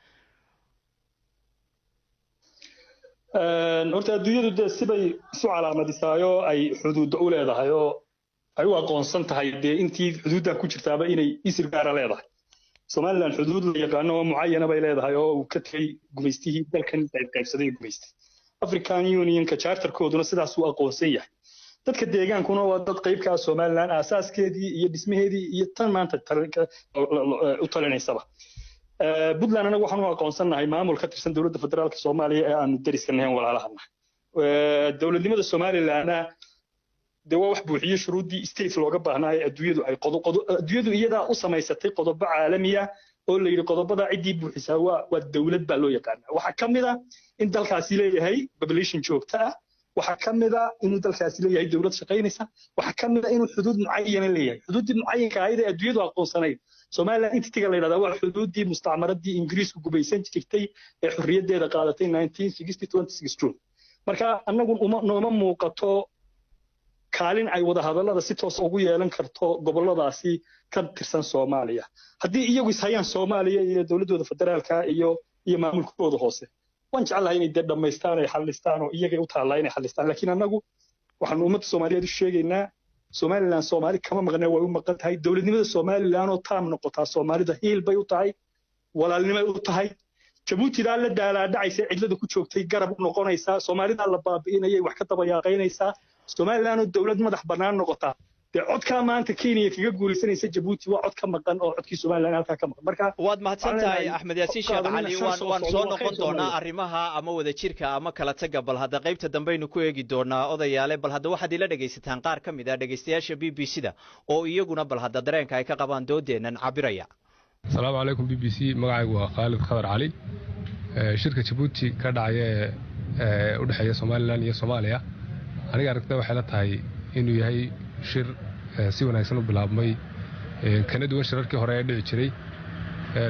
S4: horta adduunyadu dee sibay isu calaamadisaayo ay xuduudda u leedahay oo ay u aqoonsan tahay dee intii xuduudda ku jirtaaba inay isir gaara leedahay Somaliland xuduud la yaqaano oo mucayyana bay leedahay oo uu ka tagay gumaystihii dalkan qaybsaday gumaystay African Unionka charterkooduna sidaas uu aqoonsan yahay dadka deegaankuna waa dad qayb ka ah Somaliland asaaskeedii iyo dhismaheedii iyo tan maanta u talinaysaba Puntland anagu waxaan u aqoonsanahay maamul ka tirsan dawladda federaalka Soomaaliya ee aan dariska nahayn walaalahana dawladnimada Somaliland dee waa wax buuxiyay shuruudii state looga baahnaa adduunyadu ay adduunyadu iyada u samaysatay qodobo caalami ah oo la yiri qodobada cidii buuxisaa waa dawlad baa loo yaqaanaa waxa kamid ah in dalkaasi leeyahay population joogta ah waxa kamid ah inuu dalkaasi leeyahay dawlad shaqaynaysa waxa kamid ah inuu xuduud mucayan leeyahay xuduud mucayanka ah ee adduunyadu aqoonsanayd Soomaaliland intiga la yiraahdo waa xuduudii mustacmaradii Ingiriisku gubaysan jirtay ee xorriyadeeda qaadatay 1960 marka annagu nooma muuqato kaalin ay wada hadallada si toos ugu yeelan karto goboladaasi ka tirsan Soomaaliya haddii iyagu ishayaan Soomaaliya iyo dawladooda federaalka iyo maamulkooda hoose waan jeclahay inay dhameystaan ay xallistaan oo iyaga u taalaa inay xallistaan laakiin annagu waxaan ummadda Soomaaliyeed u sheegaynaa Somaliland Soomaali kama maqnaa way u maqan tahay dawladnimada Somaliland oo taam noqotaa Soomaalida heel bay u tahay walaalnimo u tahay Djibouti la daalaadhaysa cidlada ku joogtay garab u noqonaysa Soomaalida la baabi'inayay wax ka dabayaaqaynaysa Somaliland oo dawlad madax banaan noqota codka maanta Kenya kaga guulaysanaysa Djibouti waa cod ka maqan oo codkii Somaliland halka ka maqan marka
S1: waad mahadsantahay Axmed Yaasiin Sheekh Cali waan soo noqon doonaa arrimaha ama wada jirka ama kala taga bal hadda qaybta dambeeynu ku eegi doonaa odayaale bal hadda waxaad ila dhageysataan qaar kamid ah dhageystayaasha BBC-da oo iyaguna bal hadda dareenka ay ka qabaan doodeenan cabiraya
S7: Assalaamu alaykum BBC magacaygu waa Khalid Khadar Cali shirka Djibouti ka dhacay u dhaxeeya Somaliland iyo Soomaaliya aniga aragtida waxay la tahay inuu yahay shir si wanaagsan u bilaabmay kana duwan shirarkii hore ee dhici jiray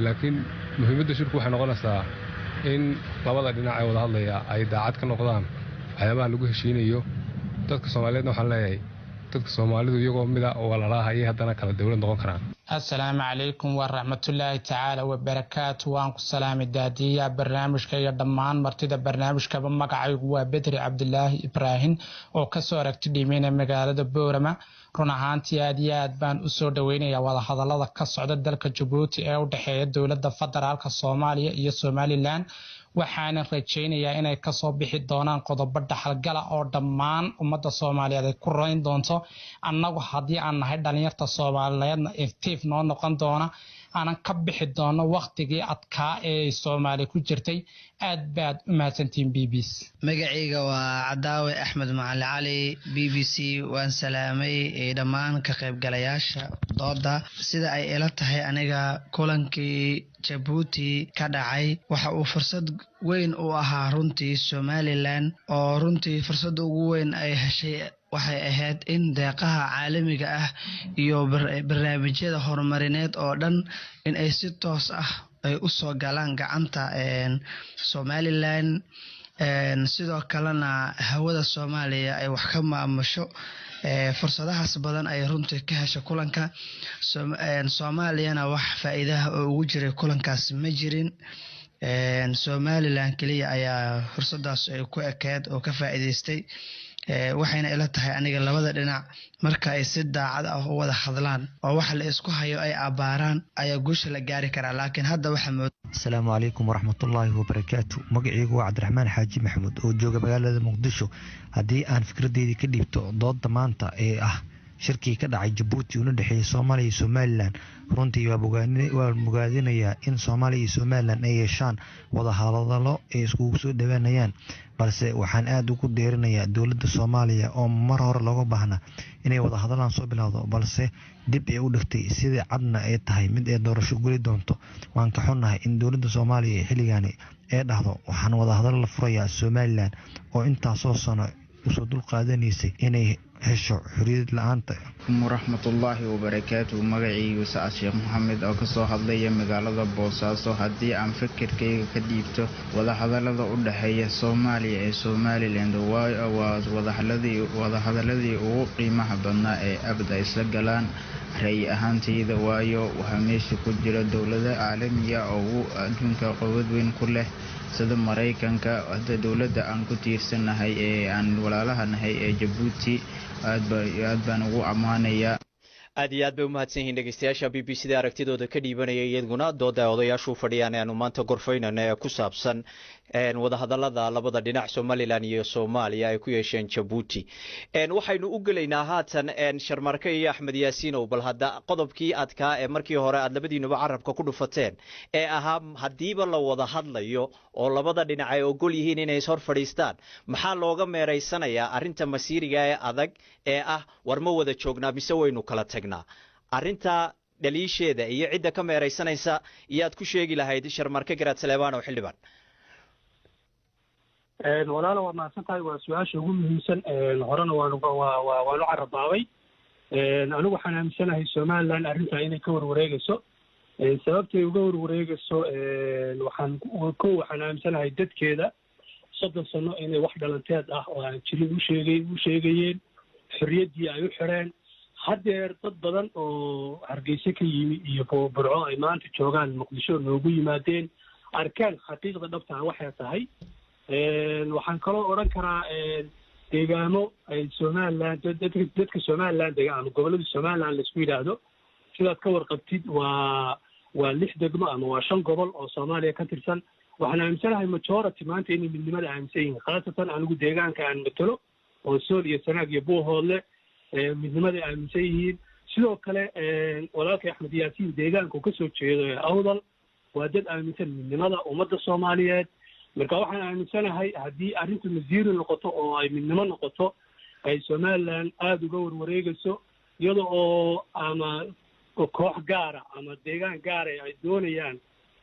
S7: laakiin muhiimadda shirku waxay noqonaysaa in labada dhinac ee wada hadlaya ay daacad ka noqdaan waxyaabaha lagu heshiinayo dadka Soomaaliyeedna waxaan leeyahay dadka Soomaalidu iyagoo mid ah oo walaalaha ay haddana kala dawlad noqon karaan
S8: السلام عليكم ورحمة الله تعالى وبركاته وانكم سلام دادية برنامج كي دمان مرتدى برنامج كبا مقعي وبدر عبد الله إبراهيم وكسورك تديمين مقالة بورما run ahaantii aad iyo aad baan u soo dhaweynaya wada hadallada ka socda dalka Djibouti ee u dhaxeeya dawladda federaalka Soomaaliya iyo Somaliland waxaan rajaynayaa inay ka soo bixi doonaan qodobo dhaxalgala oo dhammaan ummadda Soomaaliyeed ay ku rayn doonto annagu haddii aan nahay dhalinyarta Soomaaliyeedna iftiif noo noqon doona aanan ka bixi doono waqtigii adkaa ee Soomaali ku jirtay aad baad u mahadsantiin BBC
S9: magacayga waa Cadaawe Axmed Macali Cali BBC waan salaamay dhammaan ka qaybgalayaasha dooda sida ay ila tahay aniga kulankii Djibouti ka dhacay waxa uu fursad weyn u ahaa runtii Somaliland oo runtii fursad ugu weyn ay heshay waxay ahayd in deeqaha caalamiga ah iyo barnaamijyada horumarineed oo dhan in ay si toos ah ay u soo galaan gacanta Somaliland sidoo kalena hawada Soomaaliya ay wax ka maamusho fursadahaas badan ay runtii ka heshay kulanka Soomaaliyana wax faa'iidaha oo ugu jiray kulankaas ma jirin Somaliland kaliya ayaa fursadaas ay ku ekeed oo ka faa'iideystay waxayna ila tahay aniga labada dhinac marka ay si daacad ah u wada hadlaan oo wax la isku hayo ay abaaraan ayaa guusha la gaari karaa laakiin hadda waxa
S10: Assalaamu alaykum warahmatullaahi wabarakaatuh magacaygu waa Cabdiraxmaan Xaaji Maxamuud oo jooga magaalada Muqdisho haddii aan fikradeedii ka dhiibto doodda maanta ee ah shirkii ka dhacay Djibouti una dhaxeeyay Soomaaliya iyo Somaliland runtii waa mugaadinayaa in Soomaaliya iyo Somaliland ay yeeshaan wada hadallo ay iskugu soo dhawaanayaan balse waxaan aad ugu dheerinayaa dawladda Soomaaliya oo mar hore looga baahnaa inay wada hadallaan soo bilowdo balse dib ay u dhigtay sidii cadna ay tahay mid ay doorasho geli doonto waan ka xunnahay in dawladda Soomaaliya xilligaani ay dhahdo waxaan wada hadal la furayaa Somaliland oo intaasoo sano usoo dul qaadanaysay inay hesho xuriyad la'aanta
S11: warahmatullaahi wabarakaatuh magacaygu Sa'ad Sheekh Maxamed oo ka soo hadlaya magaalada Boosaaso haddii aan fikirkayga ka dhiibto wada hadallada u dhaxeeya Soomaaliya ee Somaliland waa wada hadalladii ugu qiimaha badnaa ee abad ay isla galaan ra'yi ahaantayda waayo waxa meesha ku jira dawlado caalamiya oo adduunka quwad weyn ku leh sida Mareykanka hadda dawladda aan ku tiirsanahay ee aan walaalahanahay ee Djibouti aad baan ugu amaanayaa
S1: aad iyo aad bay u mahadsan yihiin dhegeystayaasha BBC-da aragtidooda ka dhiibanaya iyaguna dooda odayaashu fadhiyaan aanu maanta gorfaynana ee ku saabsan wada hadallada labada dhinac Somaliland iyo Soomaaliya ay ku yeesheen Djibouti waxaynu u gelaynaa haatan Sharmarke iyo Axmed Yaasiin oo bal hadda qodobkii adkaa ee markii hore aad labadiinuba carabka ku dhufateen ee ahaa hadiiba la wada hadlayo oo labada dhinac ay ogol yihiin inay hor fadhiistaan maxaa looga meereysanayaa arinta masiiriga ee adag ee ah war ma wada joognaa mise waynu kala tagnaa arinta dhaliisheeda iyo cidda ka meeraysanaysa iyaad ku sheegi lahayd Sharmarke Garaad Saleebaan oo xildhibaan
S5: walaalo waa mahadsan tahay waa su-aasha ugu muhiimsan horena waanu carabaabay anigu waxaan aaminsanahay Somaliland arrintaa inay ka warwareegayso sababtay uga warwareegayso waxaan aaminsanahay dadkeeda 30 sano inay wax dhalanteed ah oo aan jirin u sheegayeen xorriyaddii ay u xireen haddeer dad badan oo Hargeysa ka yimi iyo Burco ay maanta joogaan Muqdisho noogu yimaadeen arkaan xaqiiqda dhabta ah waxay tahay waxaan kaloo oran karaa deegaamo ay Somaliland dadka Somaliland deegaamo gobolada Somaliland la isku yiraahdo sidaad ka warqabtid waa 6 degmo ama waa 5 gobol oo Soomaaliya ka tirsan waxaan aaminsanahay majority maanta inay midnimada aaminsan yihiin khaasatan anigu deegaanka aan matalo oo Sool iyo Sanaag iyo Buuhoodle midnimada aaminsan yihiin sidoo kale walaalkay Axmed Yaasiin deegaanka ka soo jeedo Awdal waa dad aaminsan midnimada ummadda Soomaaliyeed marka waxaan aaminsanahay haddii arrintu masiiri noqoto oo ay midnimo noqoto ay Somaliland aad uga warwareegayso iyada oo ama koox gaara ama deegaan gaara ay doonayaan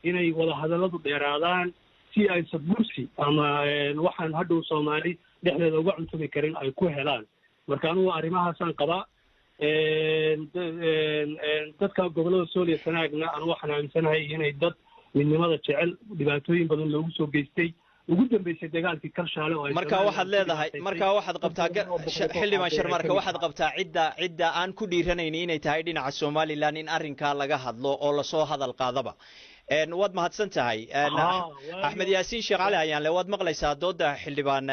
S5: inay wada hadalladu dheeraadaan si ay sabursi ama waxaan hadhow Soomaali dhexdeeda uga cuntumi karin ay ku helaan marka anigu arrimahaasaan qabaa dadka gobolada Sool iyo Sanaagna anigu waxaan aaminsanahay inay dad midnimada jecel dhibaatooyin badan loogu soo geystay ugu dambeysay dagaalkii Karshaale oo
S1: marka waxaad leedahay marka waxaad qabtaa xildhibaan Sharmarke waxaad qabtaa cidda aan ku dhiiranaynin inay tahay dhinaca Somaliland in arrinka laga hadlo oo la soo hadal qaadaba waad mahadsan tahay Axmed Yaasiin Sheekh Cali ayaan le waad maqlaysaa dooda xildhibaan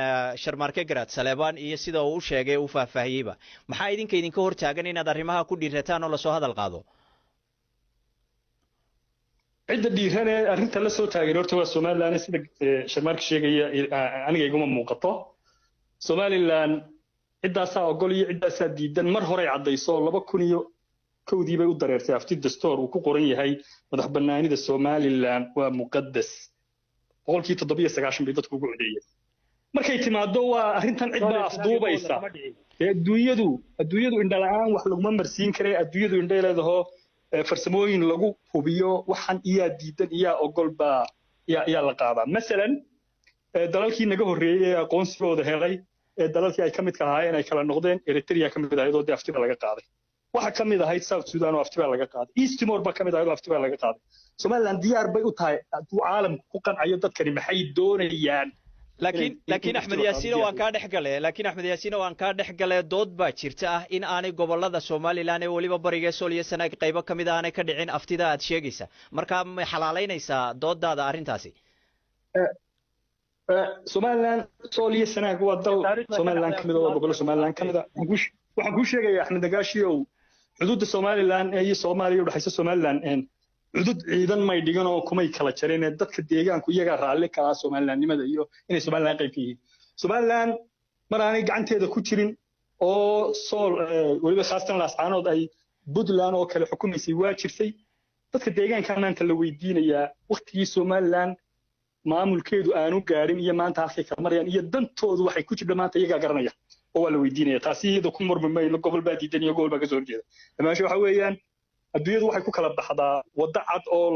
S1: Sharmarke Garaad Saleebaan iyo sida uu sheegay uu faahfaahiyayba maxaa idinka hortaagan inaad arrimaha ku dhiirataan oo la soo hadal qaado
S4: cidda dhiirane arrinta la soo taagan horta waa Somaliland sida Sharmarke sheegaya aniga iguma muuqato Somaliland ciddaasaa ogol iyo ciddaasaa diidan mar hore caddayso 2000 bay u dareertay afti dastuur uu ku qoran yahay madax bannaanida Somaliland waa muqaddas 790 bay dadku ugu codeeyeen markay timaado waa arrintan cid baa afduubaysa adduunyadu indhalaan wax laguma marsiin karay adduunyadu indhayleedaho farsamooyin lagu hubiyo waxan iyaa diidan iyaa ogol baa yaa la qaadaa masalan dalalkii naga horreeyay aqoonsigooda helay dalalkii ay ka mid ka ahaayeen ay kala noqdeen Eritrea ka mid ahayd oo aftiba laga qaaday waxa ka mid ahayd South Sudan oo aftiba laga qaaday East Timor ba ka mid ahayd oo aftiba laga qaaday Somaliland diyaar bay u tahay caalamku ku qanciyo dadkani maxay doonayaan
S1: laakiin Axmed Yaasiin waan ka dhexgalay dood baa jirta ah in aanay gobolada Somaliland ee waliba bariga Sool iyo Sanaag qaybo kamid ah aanay ka dhicin aftida aad sheegaysa marka ma xalaaleynaysaa doodaada arrintaasi
S4: Somaliland Sool iyo Sanaag waa dal Somaliland kamid ah gobol Somaliland kamid ah waxaan ku sheegayaa Axmed Nagaashiyow xuduudda Somaliland iyo Soomaaliya u dhaxaysa Somaliland cudud ciidan may dhigan oo kumay kala jareen dadka deegaanku iyaga raalli ka ah Somalilandnimada iyo inay Somaliland qayb ka yihiin Somaliland maraanay gacanteeda ku jirin oo Sool waliba khaasatan laascaanood ay Puntland oo kale xukumaysay waa jirtay dadka deegaanka maanta la weydiinayaa waqtigii Somaliland maamulkeedu aanu gaarin iyo maanta halkay ka marayaan iyo dantoodu waxay ku jirto maanta iyaga garanaya oo waa la weydiinaya taasi iyada ku murmay gobol baa diidan iyo gobol baa ka soo horjeeda dhammaasho waxa weeyaan adduunyadu waxay ku kala baxdaa waddo cad oo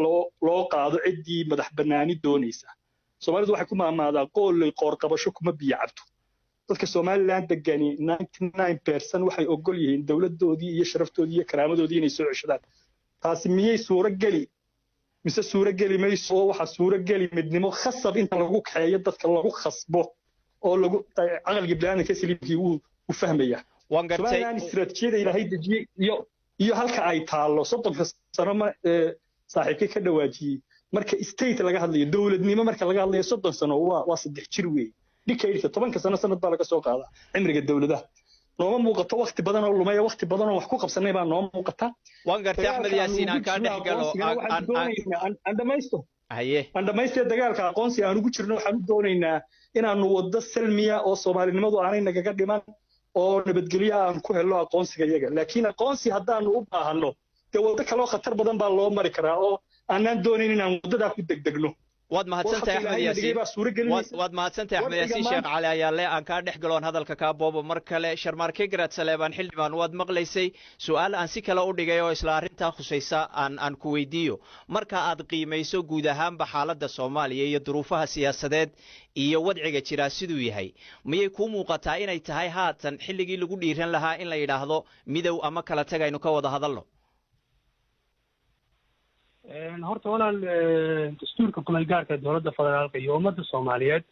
S4: loo qaado ciddii madax bannaani doonaysa Soomaalidu waxay ku maamaadaa qoolay qoor qabasho kuma biyo cabto dadka Somaliland degani 99% waxay ogol yihiin dawladdoodii iyo sharaftoodii iyo karaamadoodii inay soo ceshadaan taasi miyay suurageli mise suurageli mayso waxa suurageli midnimo khasab inta lagu kaxeeyo dadka lagu khasbo oo lagu aqalka bini'aadamka saliimkii uu fahmaya
S1: waan gartay
S4: istiraatiijiyada ilaahay dejiyay iyo halka ay taalo 30 sano saaxiibkii ka dhawaajiyay marka state laga hadlayo dawladnimo marka laga hadlayo 30 sano waa 3 jir weey dhikayda 10 sano sanad baa laga soo qaadaa cimriga dawladda nooma muuqato waqti badan oo lumaya waqti badan oo wax ku qabsanay baa nooma muuqata
S1: waan gartay Axmed Yaasiin aan ka dhexgalo
S4: aan dhamaysto dagaalka aqoonsi aan ugu jirno waxaan doonaynaa inaanu wado salmiya oo Soomaalinimadu aanay nagaga dhiman oo nabadgelyo aan ku helno aqoonsiga iyaga laakiin aqoonsi haddaanu u baahano wado kale oo khatar badan baa loo mari karaa oo aanan doonayn inaan wadada ku degdegno
S1: waad mahadsantahay Axmed Yaasiin waad mahadsantahay Axmed Yaasiin Sheekh Cali Ayaale aan ka dhex galoon hadalka ka boobo mar kale Sharmaarke Garaad Saleebaan xildhibaan waad maqlaysay su'aal aan si kale u dhigay oo isla arrinta khusaysa aan ku weydiiyo marka aad qiimayso guud ahaan xaaladda Soomaaliya iyo duruufaha siyaasadeed iyo wadciga jira siduu yahay miyay ku muuqataa inay tahay haatan xilligii lagu dhiiran lahaa in la yiraahdo midow ama kala tagaynu ka wada hadalno
S5: horta walaal dastuurka kumeelgaarka dowladda federaalka iyo ummadda Soomaaliyeed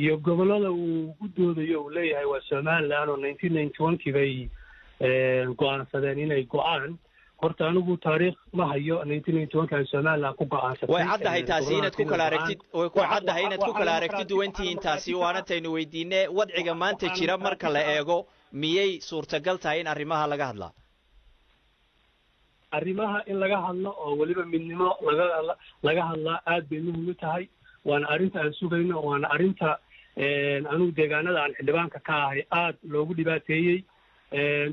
S5: iyo gobolada uu u doodayo uu leeyahay waa Soomaaliland oo 1991 bay go'aansadeen inay go'aan horta anigu taariikh ma hayo 1991 kan Soomaaliland ku go'aansatay
S1: way caddahay taasi inaad ku kala aragtid way ku caddahay inaad ku kala aragtid duwantii intaasi waana taynu weydiinay wadciga maanta jira marka la eego miyay suurtagal tahay in arrimaha laga hadlaa
S5: arrimaha in laga hadlo oo waliba midnimo laga hadlaa aad bay muhiim u tahay waana arrinta aan sugayno waana arrinta anigu deegaanada aan xildhibaanka ka ahay aad loogu dhibaateeyey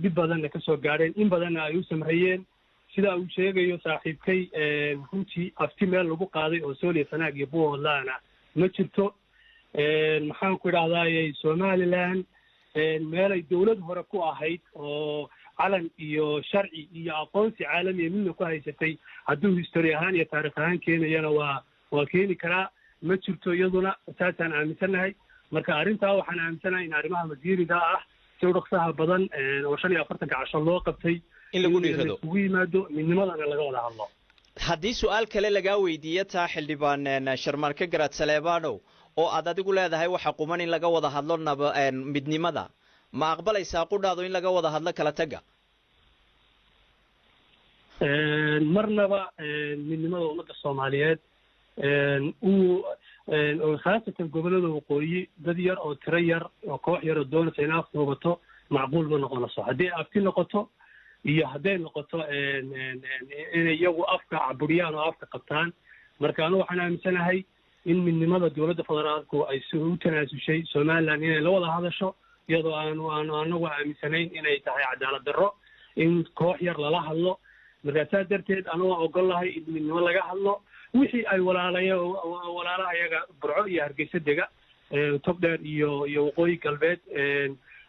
S5: dib badanna ka soo gaadheen in badanna ay u samreeyeen sida uu sheegayo saaxiibkay runtii afti meel lagu qaaday oo Sooliya Sanaag iyo Buuhoodlaana ma jirto maxaan ku idhahdaayey Somaliland meelay dowlad hore ku ahayd oo calan iyo sharci iyo aqoonsi caalami ah midna ku haysatay hadduu history ahaan iyo taariikh ahaan keenayana waa keeni karaa ma jirto iyaduna saasaan aaminsanahay marka arrintaa waxaan aaminsanahay in arrimaha masiiriga ah si dhaqsaha badan oo 45 casho loo qabtay
S1: in lagu dhiirado
S5: ugu yimaado midnimadana laga wada hadlo
S1: haddii su'aal kale laga weydiiyo taa xildhibaan Sharmaarke Garaad Saleebaanow oo aad adigu leedahay waxa quman in laga wada hadlo midnimada ma aqbalaysaa qudhaado in laga wada hadlo kala taga
S5: marnaba midnimada ummadda Soomaaliyeed oo khaasatan gobolada waqooyi dad yar oo tiro yar oo koox yar oo doonaysa in afka wato macquul ma noqonayso haddii afti noqoto iyo hadday noqoto inay iyagu afka caburiyaan oo afka qabtaan marka anigu waxaan aaminsanahay in midnimada dowladda federaalku ay u tanaasushay Somaliland inay la wada hadasho iyadoo aanu anagu aaminsanayn inay tahay cadaalad darro in koox yar lala hadlo markaasaa darteed anigu ogolahay in midnimo laga hadlo wixii ay walaalaha iyaga Burco iyo Hargeysa dega Togdheer iyo waqooyi galbeed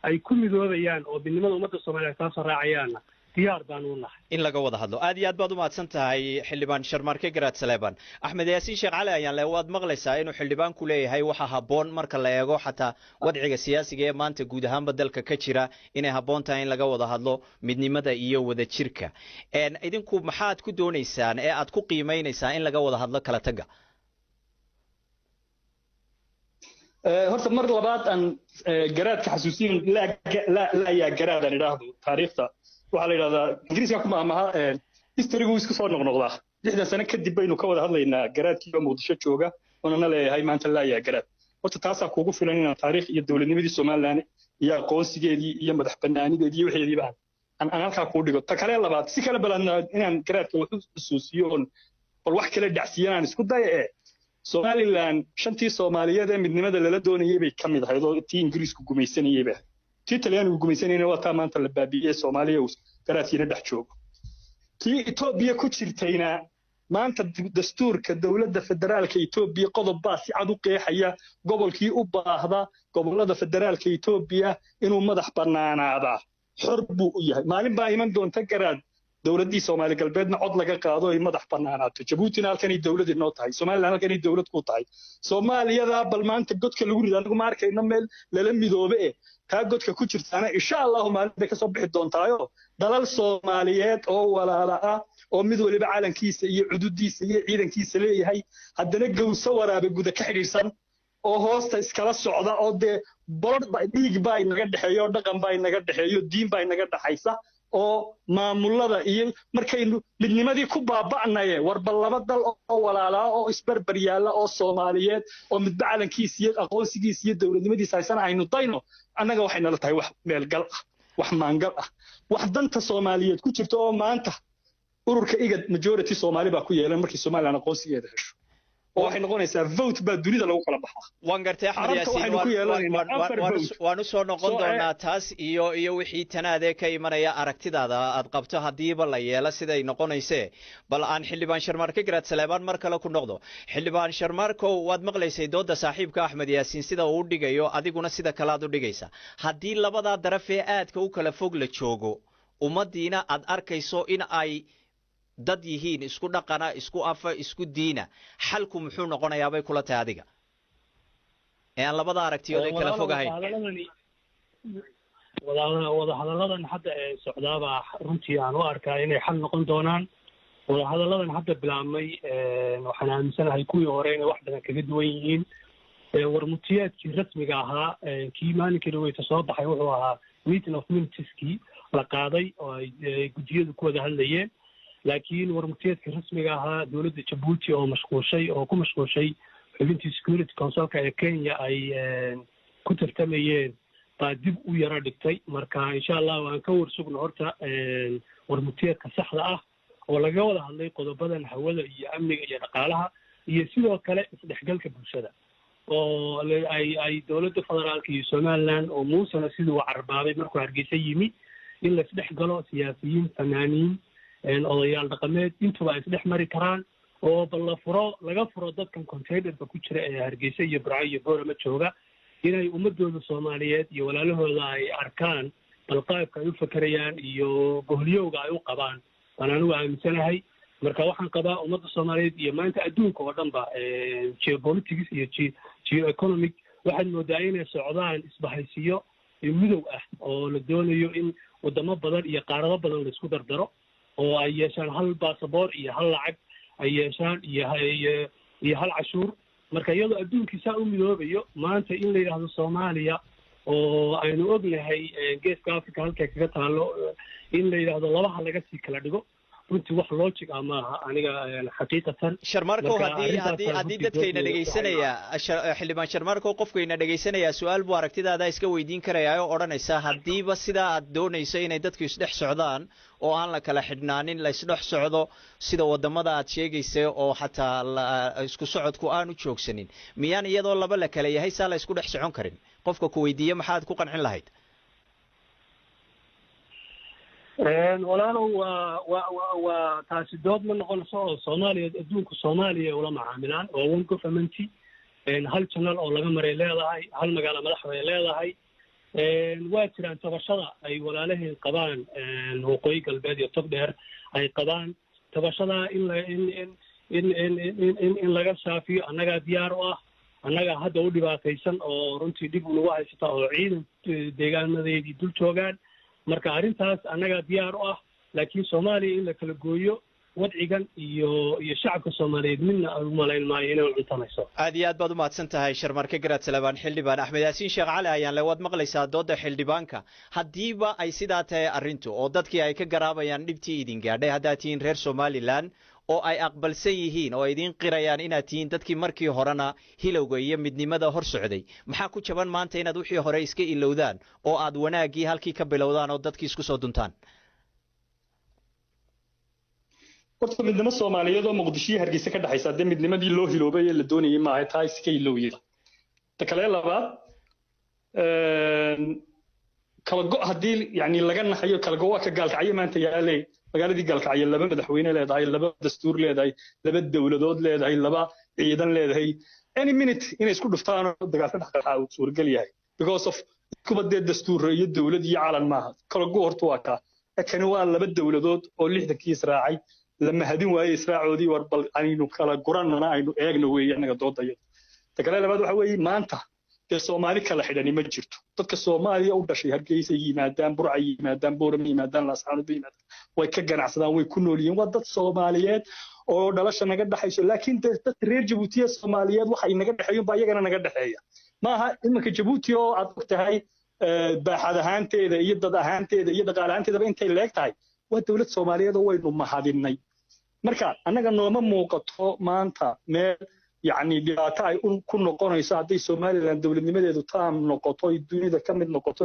S5: ay ku midoobayaan oo midnimada ummadda Soomaaliyeed ka soo raacayaan diyaar baan u nahay
S1: in laga wada hadlo aad iyo aad baad u mahadsan tahay xildhibaan Sharmaarke Garaad Saleebaan Axmed Yaasiin Sheekh Cali Ayaale waad maqlaysaa inuu xildhibaan ku leeyahay waxa haboon marka la eego xataa wadciga siyaasiga ee maanta guud ahaan dalka ka jira inay haboon tahay in laga wada hadlo midnimada iyo wada jirka idinku maxaad ku doonaysaan ee aad ku qiimeynaysaa in laga wada hadlo kala taga
S4: horta mar labaad aan garaadka xasuusin la yaa garaadan idhaahdo taariikhda waxaa la yidhahdaa ingiriiska kuma amaha historygu isku soo noqnoqdaa 60 sano kadib baynu ka wada hadlaynaa garaadkii oo Muqdisho jooga oona leeyahay maanta la yaa garaad horta taasaa kuugu filan inaan taariikh iyo dowladnimadii Somaliland iyo aqoonsigeedii iyo madax bannaanideedii iyo wixeediiba aan halkaa kuu dhigo ta kale labaad si kale baladna inaan garaadka wax u xusuusiyo bal wax kale dhacsiiyaan isku daya Somaliland shantii Soomaaliyeed ee midnimada lala doonayay bay ka mid ahayd oo tii Ingiriisku gumaysanayay tii Talyaanigu gumaysanayna waa taa maanta la baabiyay Soomaaliya garaadkiina dhex joogo tii Itoobiya ku jirtayna maanta dastuurka dowladda federaalka Itoobiya qodob baa si cad u qeexaya gobolkii u baahda gobolada federaalka Itoobiya inuu madax bannaanaado xor buu u yahay maalin baa iman doonta garaad dowladdii Soomaali galbeedna cod laga qaado ay madax bannaanaato Djibouti halkan ay dowlad inoo tahay Somaliland halkan ay dowlad ku tahay Soomaaliyada bal maanta godka lagu rido anagu ma arkayno meel lala midoobe taa godka ku jirtaana insha Allah maalinta ka soo bixi doontaayo dalal Soomaaliyeed oo walaala ah oo mid waliba caalankiisa iyo xuduudiisa iyo ciidankiisa leeyahay haddana gowso waraabe guda ka xiriirsan oo hoosta iskala socda oo de board dhiig baa inaga dhaxeeyo dhaqan baa inaga dhaxeeyo diin baa inaga dhaxaysa oo maamulada iyo markaynu midnimadii ku baaba'naye warba laba dal oo walaala oo isbarbar yaala oo Soomaaliyeed oo midba calankiisa iyo aqoonsigiisa iyo dowladnimadiisa aysan aynu dayno annaga waxay nala tahay wax meel gal ah wax maangal ah wax danta Soomaaliyeed ku jirto oo maanta ururka igad majority Soomaali baa ku yeelan markii Soomaaliland aqoonsigeeda hesho waxay noqonaysaa vote baa dunida lagu kala baxaa
S1: waan gartay Axmed Yaasiin waan u soo noqon doonaa taas iyo wixii tanaade ka imanaya aragtidaada aad qabto hadiiba la yeelo siday noqonaysee bal aan xildhibaan Sharmaarke Garaad Saleebaan mar kale ku noqdo xildhibaan Sharmaarko waad maqlaysay dooda saaxiibka Axmed Yaasiin sida uu dhigayo adiguna sida kale aad u dhigaysa haddii labada daraf ee aadka u kala fog la joogo ummadiina aad arkayso in ay dad yihiin isku dhaqana isku afa isku diina xalku muxuu noqonayaa bay kula tahay adiga aan labada aragtiyood ay kala fogahayn
S5: wada hadalladan hadda ee socdaaba runtii aan u arkaa inay xal noqon doonaan wada hadalladan hadda bilaabmay waxaan aaminsanahay kuwii hore inay wax badan kaga duwan yihiin warmutiyaadkii rasmiga ahaa kii maalinkii dhaweyta soo baxay wuxuu ahaa meeting of miniteski la qaaday oo ay guddiyadu ku wada hadlayeen laakiin warmutiyaadkii rasmiga ahaa dowladda Djibouti oo ku mashquushay xubintii security councilka ee Kenya ay ku tartamayeen baa dib u yara dhigtay marka insha Allah waan ka warsugno horta warmutiyaadka saxda ah oo laga wada hadlay qodobadan hawada iyo amniga iyo dhaqaalaha iyo sidoo kale isdhexgalka bulshada oo ay dowladda federaalka iyo Somaliland oo muusana sidoo carbaabay markuu Hargeysa yimi in la isdhexgalo siyaasiyiin fanaaniin odayaal dhaqameed intuba ay isdhex mari karaan oo bal laga furo dadkan containerka ku jira ee Hargeysa iyo Burco iyo Boorama jooga inay ummadooda Soomaaliyeed iyo walaalahooda ay arkaan bal qaabka ay u fakarayaan iyo bohliyowga ay u qabaan anaan u aaminsanahay marka waxaan qabaa ummadda Soomaaliyeed iyo maanta adduunka oo dhanba geopolitics iyo geoeconomic waxaad moodaa inay socdaan isbahaysiyo midow ah oo la doonayo in wadamo badan iyo qaarado badan la isku dardaro oo ay yeeshaan hal baasaboor iyo hal lacag ay yeeshaan iyo hal cashuur marka iyadoo adduunkiisa u midoobayo maanta in la yiraahdo Soomaaliya oo aynu ognahay geeska Afrika halka kaga taalo in la yiraahdo labaha laga sii kala dhigo runtii wax logic ama aniga xaqiiqatan
S1: Sharmaarko hadii dadkayna dhageysanaya xildhibaan Sharmaarko qofkayna dhageysanaya su'aal buu aragtidaada iska weydiin karaya oo oranaysa hadiiba sida aad doonayso inay dadku isdhex socdaan oo aan la kala xidhnaanin la isdhex socdo sida wadamada aad sheegaysay oo xataa isku socodku aan u joogsanin miyaan iyadoo laba la kala yahay saa la isku dhex socon karin qofka ku weydiiyo maxaad ku qancin lahayd
S5: walaalow waa taasi dood ma noqonayso oo Soomaaliya adduunka Soomaaliya ula macaamilaan oo one government hal channel oo laga maray leedahay hal magaalo madaxda ay leedahay waa jiraan tabashada ay walaalaheen qabaan waqooyi galbeed iyo togdheer ay qabaan tabashada in laga shaafiyo annaga diyaar u ah annaga hadda u dhibaataysan oo runtii dib ugu haysata oo ciidan deegaanadeedii dul joogaan marka arrintaas annaga diyaar u ah laakiin Soomaaliya in la kala gooyo wadcigan iyo shacabka Soomaaliyeed midna aan u malayn maayo inay cuntamayso
S1: aad iyo aad baad u mahadsan tahay Sharmaarke Garaad Saleebaan xildhibaan Axmed Yaasiin Sheekh Cali ayaan la wad maqlaysaa dooda xildhibaanka hadiiba ay sidaa tahay arrintu oo dadkii ay ka garaabayaan dhibtii idin gaadhay haddaad tihiin reer Somaliland oo ay aqbalsan yihiin oo idin qirayaan inaad tihiin dadkii markii horena hilowga iyo midnimada hor socday maxaa ku jaban maanta inaad wixii hore iska ilowdaan oo aad wanaagii halkii ka bilowdaan oo dadkii isku soo duntaan
S4: horta midnimo Soomaaliyeed oo Muqdisho iyo Hargeysa ka dhaxaysa hadda midnimadii loo hiloobay ee la doonayay ma ay tahay iska ilowiyada ta kale labaad kala go hadii yani laga naxayo kala go waa ka gaalkacyo maanta yaalay magaaladii gaalkacyo laba madaxweyne leedahay laba dastuur leedahay laba dawladood leedahay laba ciidan leedahay any minute inay isku dhuftaan dagaal ka dhaxaa uu suuragal yahay because of kubadda dastuur iyo dawlad iyo caalan maaha kala go horta waa ka kan waa laba dawladood oo 60 israacay lama hadin waayay israacoodii war bal aynu kala guranana aynu eegno weeyaan anaga doodaya ta kale labaad waxa weeye maanta Soomaali kala xidhani ma jirto dadka Soomaaliya u dhashay Hargeysa yimaadaan Burco yimaadaan Boorama yimaadaan Laascaanood yimaadaan way ka ganacsadaan way ku nool yihiin waa dad Soomaaliyeed oo dhalasho naga dhaxayso laakiin dad reer Djibouti Soomaaliyeed waxay naga dhaxayeen baa iyagana naga dhaxeeya maaha imanka Djibouti oo aad ogtahay baaxad ahaanteeda iyo dad ahaanteeda iyo dhaqaale ahaanteeda intay leegtahay waa dawlad Soomaaliyeed oo waynu mahadinay marka anaga nooma muuqato maanta meel يعني dhibaato ay ku noqonayso haday Soomaaliland dawladnimadeedu taam noqoto ay dunida ka mid noqoto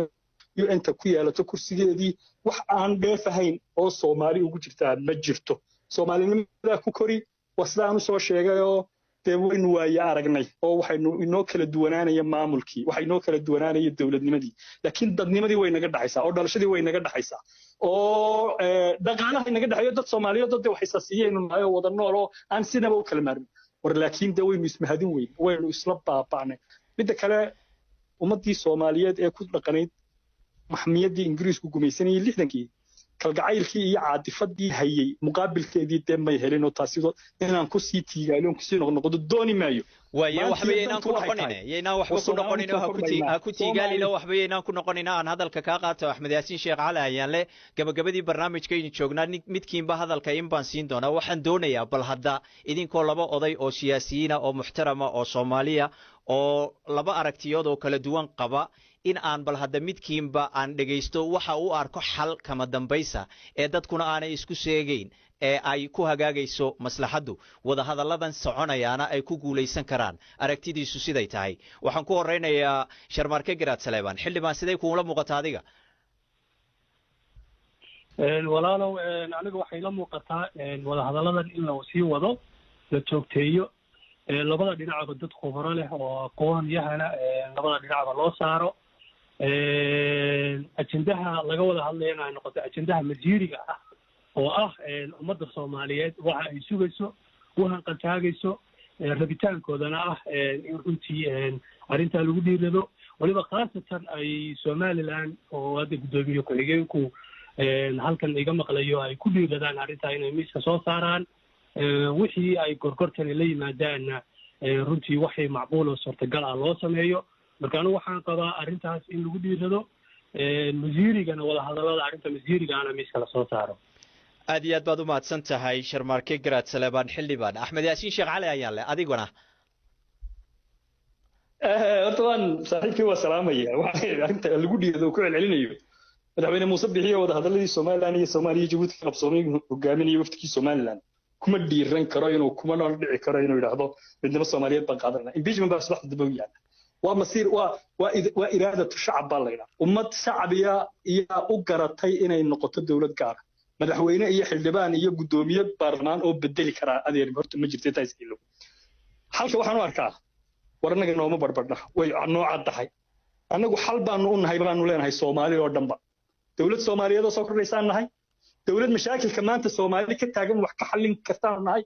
S4: iyo inta ku yeelato kursigeedii wax aan dheefahayn oo Soomaali ugu jirtaa ma jirto Soomaalinimada ku kori wasdaan soo sheegayo dee waynu waaye aragnay oo waxaynu inoo kala duwanaanaya maamulkii waxa inoo kala duwanaanaya dowladnimadii laakiin dadnimadii way naga dhaxaysaa oo dhalashadii way naga dhaxaysaa oo dhaqaalaha inaga dhaxayo dad Soomaaliyeed dad wax isaasiyeen oo wada nool oo aan sinaba u kala maarmin war laakiin dee waynu ismahadin weyn waynu isla baaba'nay midda kale ummadii Soomaaliyeed ee ku dhaqanayd maxmiyadii Ingiriisku gumaysanayay 60kii kalgacaylkii iyo caadifadii hayay muqaabilkeedii deemay helin oo taasido inaan ku sii tiigaalon ku sii noqdo dooni maayo
S1: waayo waxba inaan ku noqonina inaan waxba ku noqonina ha ku tiigaalina waxba inaan ku noqonina aan hadalka ka qaato Axmed Yaasiin Sheekh Cali ayaan le gabagabadii barnaamijkeena joognaa midkiinba hadalka in baan siin doonaa waxaan doonayaa bal hadda idinkoo laba oday oo siyaasiyiin oo muxtarama oo Soomaaliya oo laba aragtiyood oo kala duwan qaba in aan bal hadda midkiinba aan dhageysto waxa uu arko xal kama dambaysa ee dadkuna aanay isku sheegayn ee ay ku hagaagayso maslaxadu wada hadalladan soconayaana ay ku guuleysan karaan aragtidiisu siday tahay waxaan ku horeynayaa Sharmarke Garaad Saleebaan xildhibaan sidee kuula muuqataa adiga
S5: walaalow aniga waxay la muuqataa wada hadalladan in la sii wado la joogteeyo labada dhinacba dad khubaro leh oo aqoon yahana labada dhinacba loo saaro ajendaha laga wada hadlayana ay noqoto ajendaha masiiriga ah oo ah ummadda Soomaaliyeed waxa ay sugayso waxaan qantaagayso rabitaankoodana ah in runtii arrinta lagu dhiirado waliba khaasatan ay Somaliland oo hadda gudoomiye ku-xigeenku halkan iga maqlayo ay ku dhiiradaan arrinta inay miiska soo saaraan wixii ay gorgortan la yimaadaan runtii waxay macquul oo suurtagal ah loo sameeyo marka anigu waxaan qabaa arrintaas in lagu dhiirado masiirigana wada hadallada arrinta masiirigaana miiska la soo saaro
S1: aad iyo aad baad u mahadsan tahay Sharmarke Garaad Saleebaan xildhibaan Axmed Yaasiin Sheekh Cali ayaan le adiguna
S4: hortaan saaxiibkii waa salaamaya waxa arrinta lagu dhiirado ku celcelinayo madaxweyne Muuse Bixiye wada hadalladii Soomaaliland iyo Soomaaliya Djibouti ka qabsoomay hogaaminaya waftigii Soomaaliland kuma dhiiran karo inuu kuma nool dhici karo inuu yiraahdo midnimo Soomaaliyeed baan qaadanaa impeachment baa subax daba yaala waa masiir waa iraadatu shacab baa leeyahay ummad shacbiya iyo u garatay inay noqoto dawlad gaar madaxweyne iyo xildhibaan iyo gudoomiye baarlamaan oo bedeli kara adeer horta ma jirto tayskiilo halka waxaan u arkaa warnaga nooma barbardha way nooca tahay anagu xal baanu u nahay baanu leenahay Soomaaliya oo dhanba dawlad Soomaaliyeed oo soo kordhaysan nahay dawlad mashaakilka maanta Soomaaliya ka taagan wax ka xallin kartaan nahay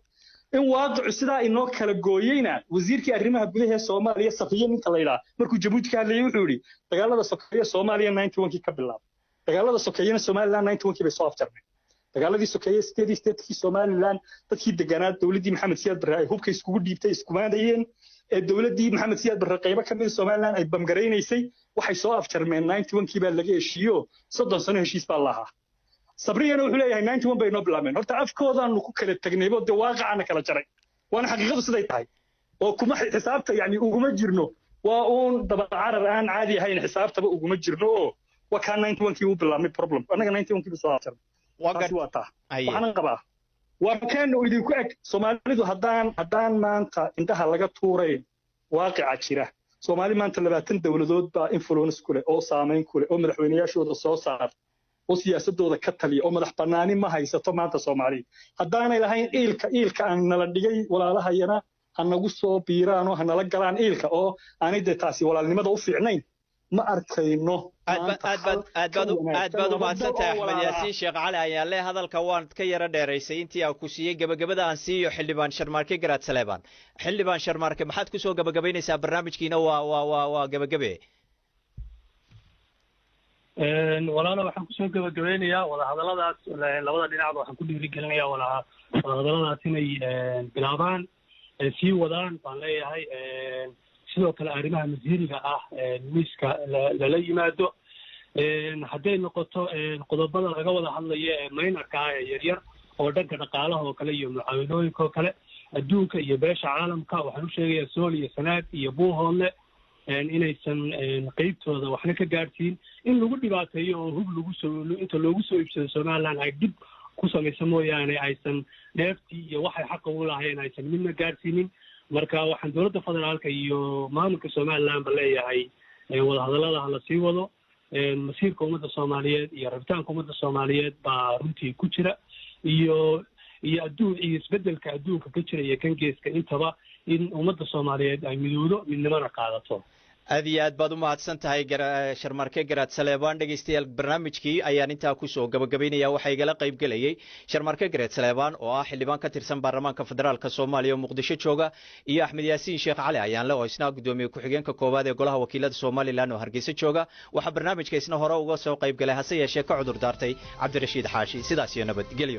S4: in waaqicu sidaa inoo kala gooyayna wasiirkii arrimaha gudaha ee Soomaaliya Safiya ninka la yiraahdo markuu Djibouti ka hadlayay wuxuu yiri dagaalada sokeeye Soomaaliya 91kii ka bilaabay dagaalada sokeeyena Soomaaliland 91kii bay soo afjarmay dagaaladii sokeeye state-kii Soomaaliland dadkii deganaa dawladii Maxamed Siyaad Barre ay hubka iskugu dhiibtay isku maadayeen ee dawladii Maxamed Siyaad Barre qaybo ka mid Soomaaliland ay bamgareynaysay waxay soo afjarmeen 91kii baa laga heshiiyo 30 sano heshiis baa lahaa sabriyana wuxuu leeyahay 91 bay noo bilaabeen horta afkoodaanu ku kala tagnaybo de waaqicana kala jaray waana xaqiiqadu siday tahay oo kuma xisaabta yani uguma jirno waa uun daba carar aan caadi ahayn xisaabtaba uguma jirno oo waa ka 91kii uu bilaabmay problem anaga 91kii soo afjarmay waxaan qabaa waa kan uu idinku eg Soomaalidu haddaan maanta intaha laga tuuray waaqica jira Soomaali maanta 20 dawladood baa influence ku leh oo saameyn ku leh oo madaxweynayaashooda soo saar oo siyaasadooda ka taliya oo madax banaani ma haysato maanta Soomaaliya haddaanay lahayn iilka aan nala dhigay walaalahayana hanagu soo biiraan oo hanala galaan iilka oo aanay taasi walaalnimada u fiicnayn ma arkayno
S1: aad baad u mahadsantahay Axmed Yaasiin Sheekh Cali ayaan le hadalka waan ka yara dheeraysay intii aan ku siiyay gabagabada aan siiyo xildhibaan Sharmarke Garaad Saleebaan xildhibaan Sharmarke maxaad ku soo gabagabaynaysaa barnaamijkiina waa gabagabe
S5: walaalo waxaan ku soo gabagabeynayaa wada hadalladaas labada dhinacba waxaan ku dhiirigelinayaa wada hadalladaas inay bilaabaan sii wadaan baan leeyahay sidoo kale arrimaha masiiriga ah miiska lala yimaado hadday noqoto qodobada laga wada hadlayo ee maynarka ah ee yaryar oo dhanka dhaqaalaha oo kale iyo mucaawidoyinka oo kale adduunka iyo beesha caalamka waxaan u sheegayaa Sool iyo Sanaag iyo Buuhoodle inaysan qaybtooda waxna ka gaarsiin in lagu dhibaateeyo oo hub inta loogu soo iibsado Somaliland ay dib ku samayso mooyaane aysan dheeftii iyo waxay xaq u lahaayeen aysan midna gaarsiinin marka waxaan dowladda federaalka iyo maamulka Somaliland ba leeyahay wada hadallada la sii wado masiirka ummadda Soomaaliyeed iyo rabitaanka ummadda Soomaaliyeed baa runtii ku jira iyo isbedelka adduunka ka jira iyo kan geeska intaba in ummadda soomaaliyeed ay midowdo midnimona qaadato.
S1: aad iyo aad baad u mahadsan tahay sharmarke garaad saleebaan. dhegaystayaal barnaamijkii ayaan intaa kusoo gabagabaynaya. waxaa igala qayb gelayay sharmarke garaad saleebaan oo ah xildhibaan ka tirsan baarlamaanka federaalka soomaaliya oo muqdisho jooga, iyo axmed yaasiin sheekh cali ayaanle oo isna gudoomiye ku-xigeenka koowaad ee golaha wakiilada somalilan oo hargeysa jooga. waxaa barnaamijka isna hore uga soo qayb galay hase yeeshee ka cudur daartay cabdirashiid xaashi. sidaas iyo nabadgelyo.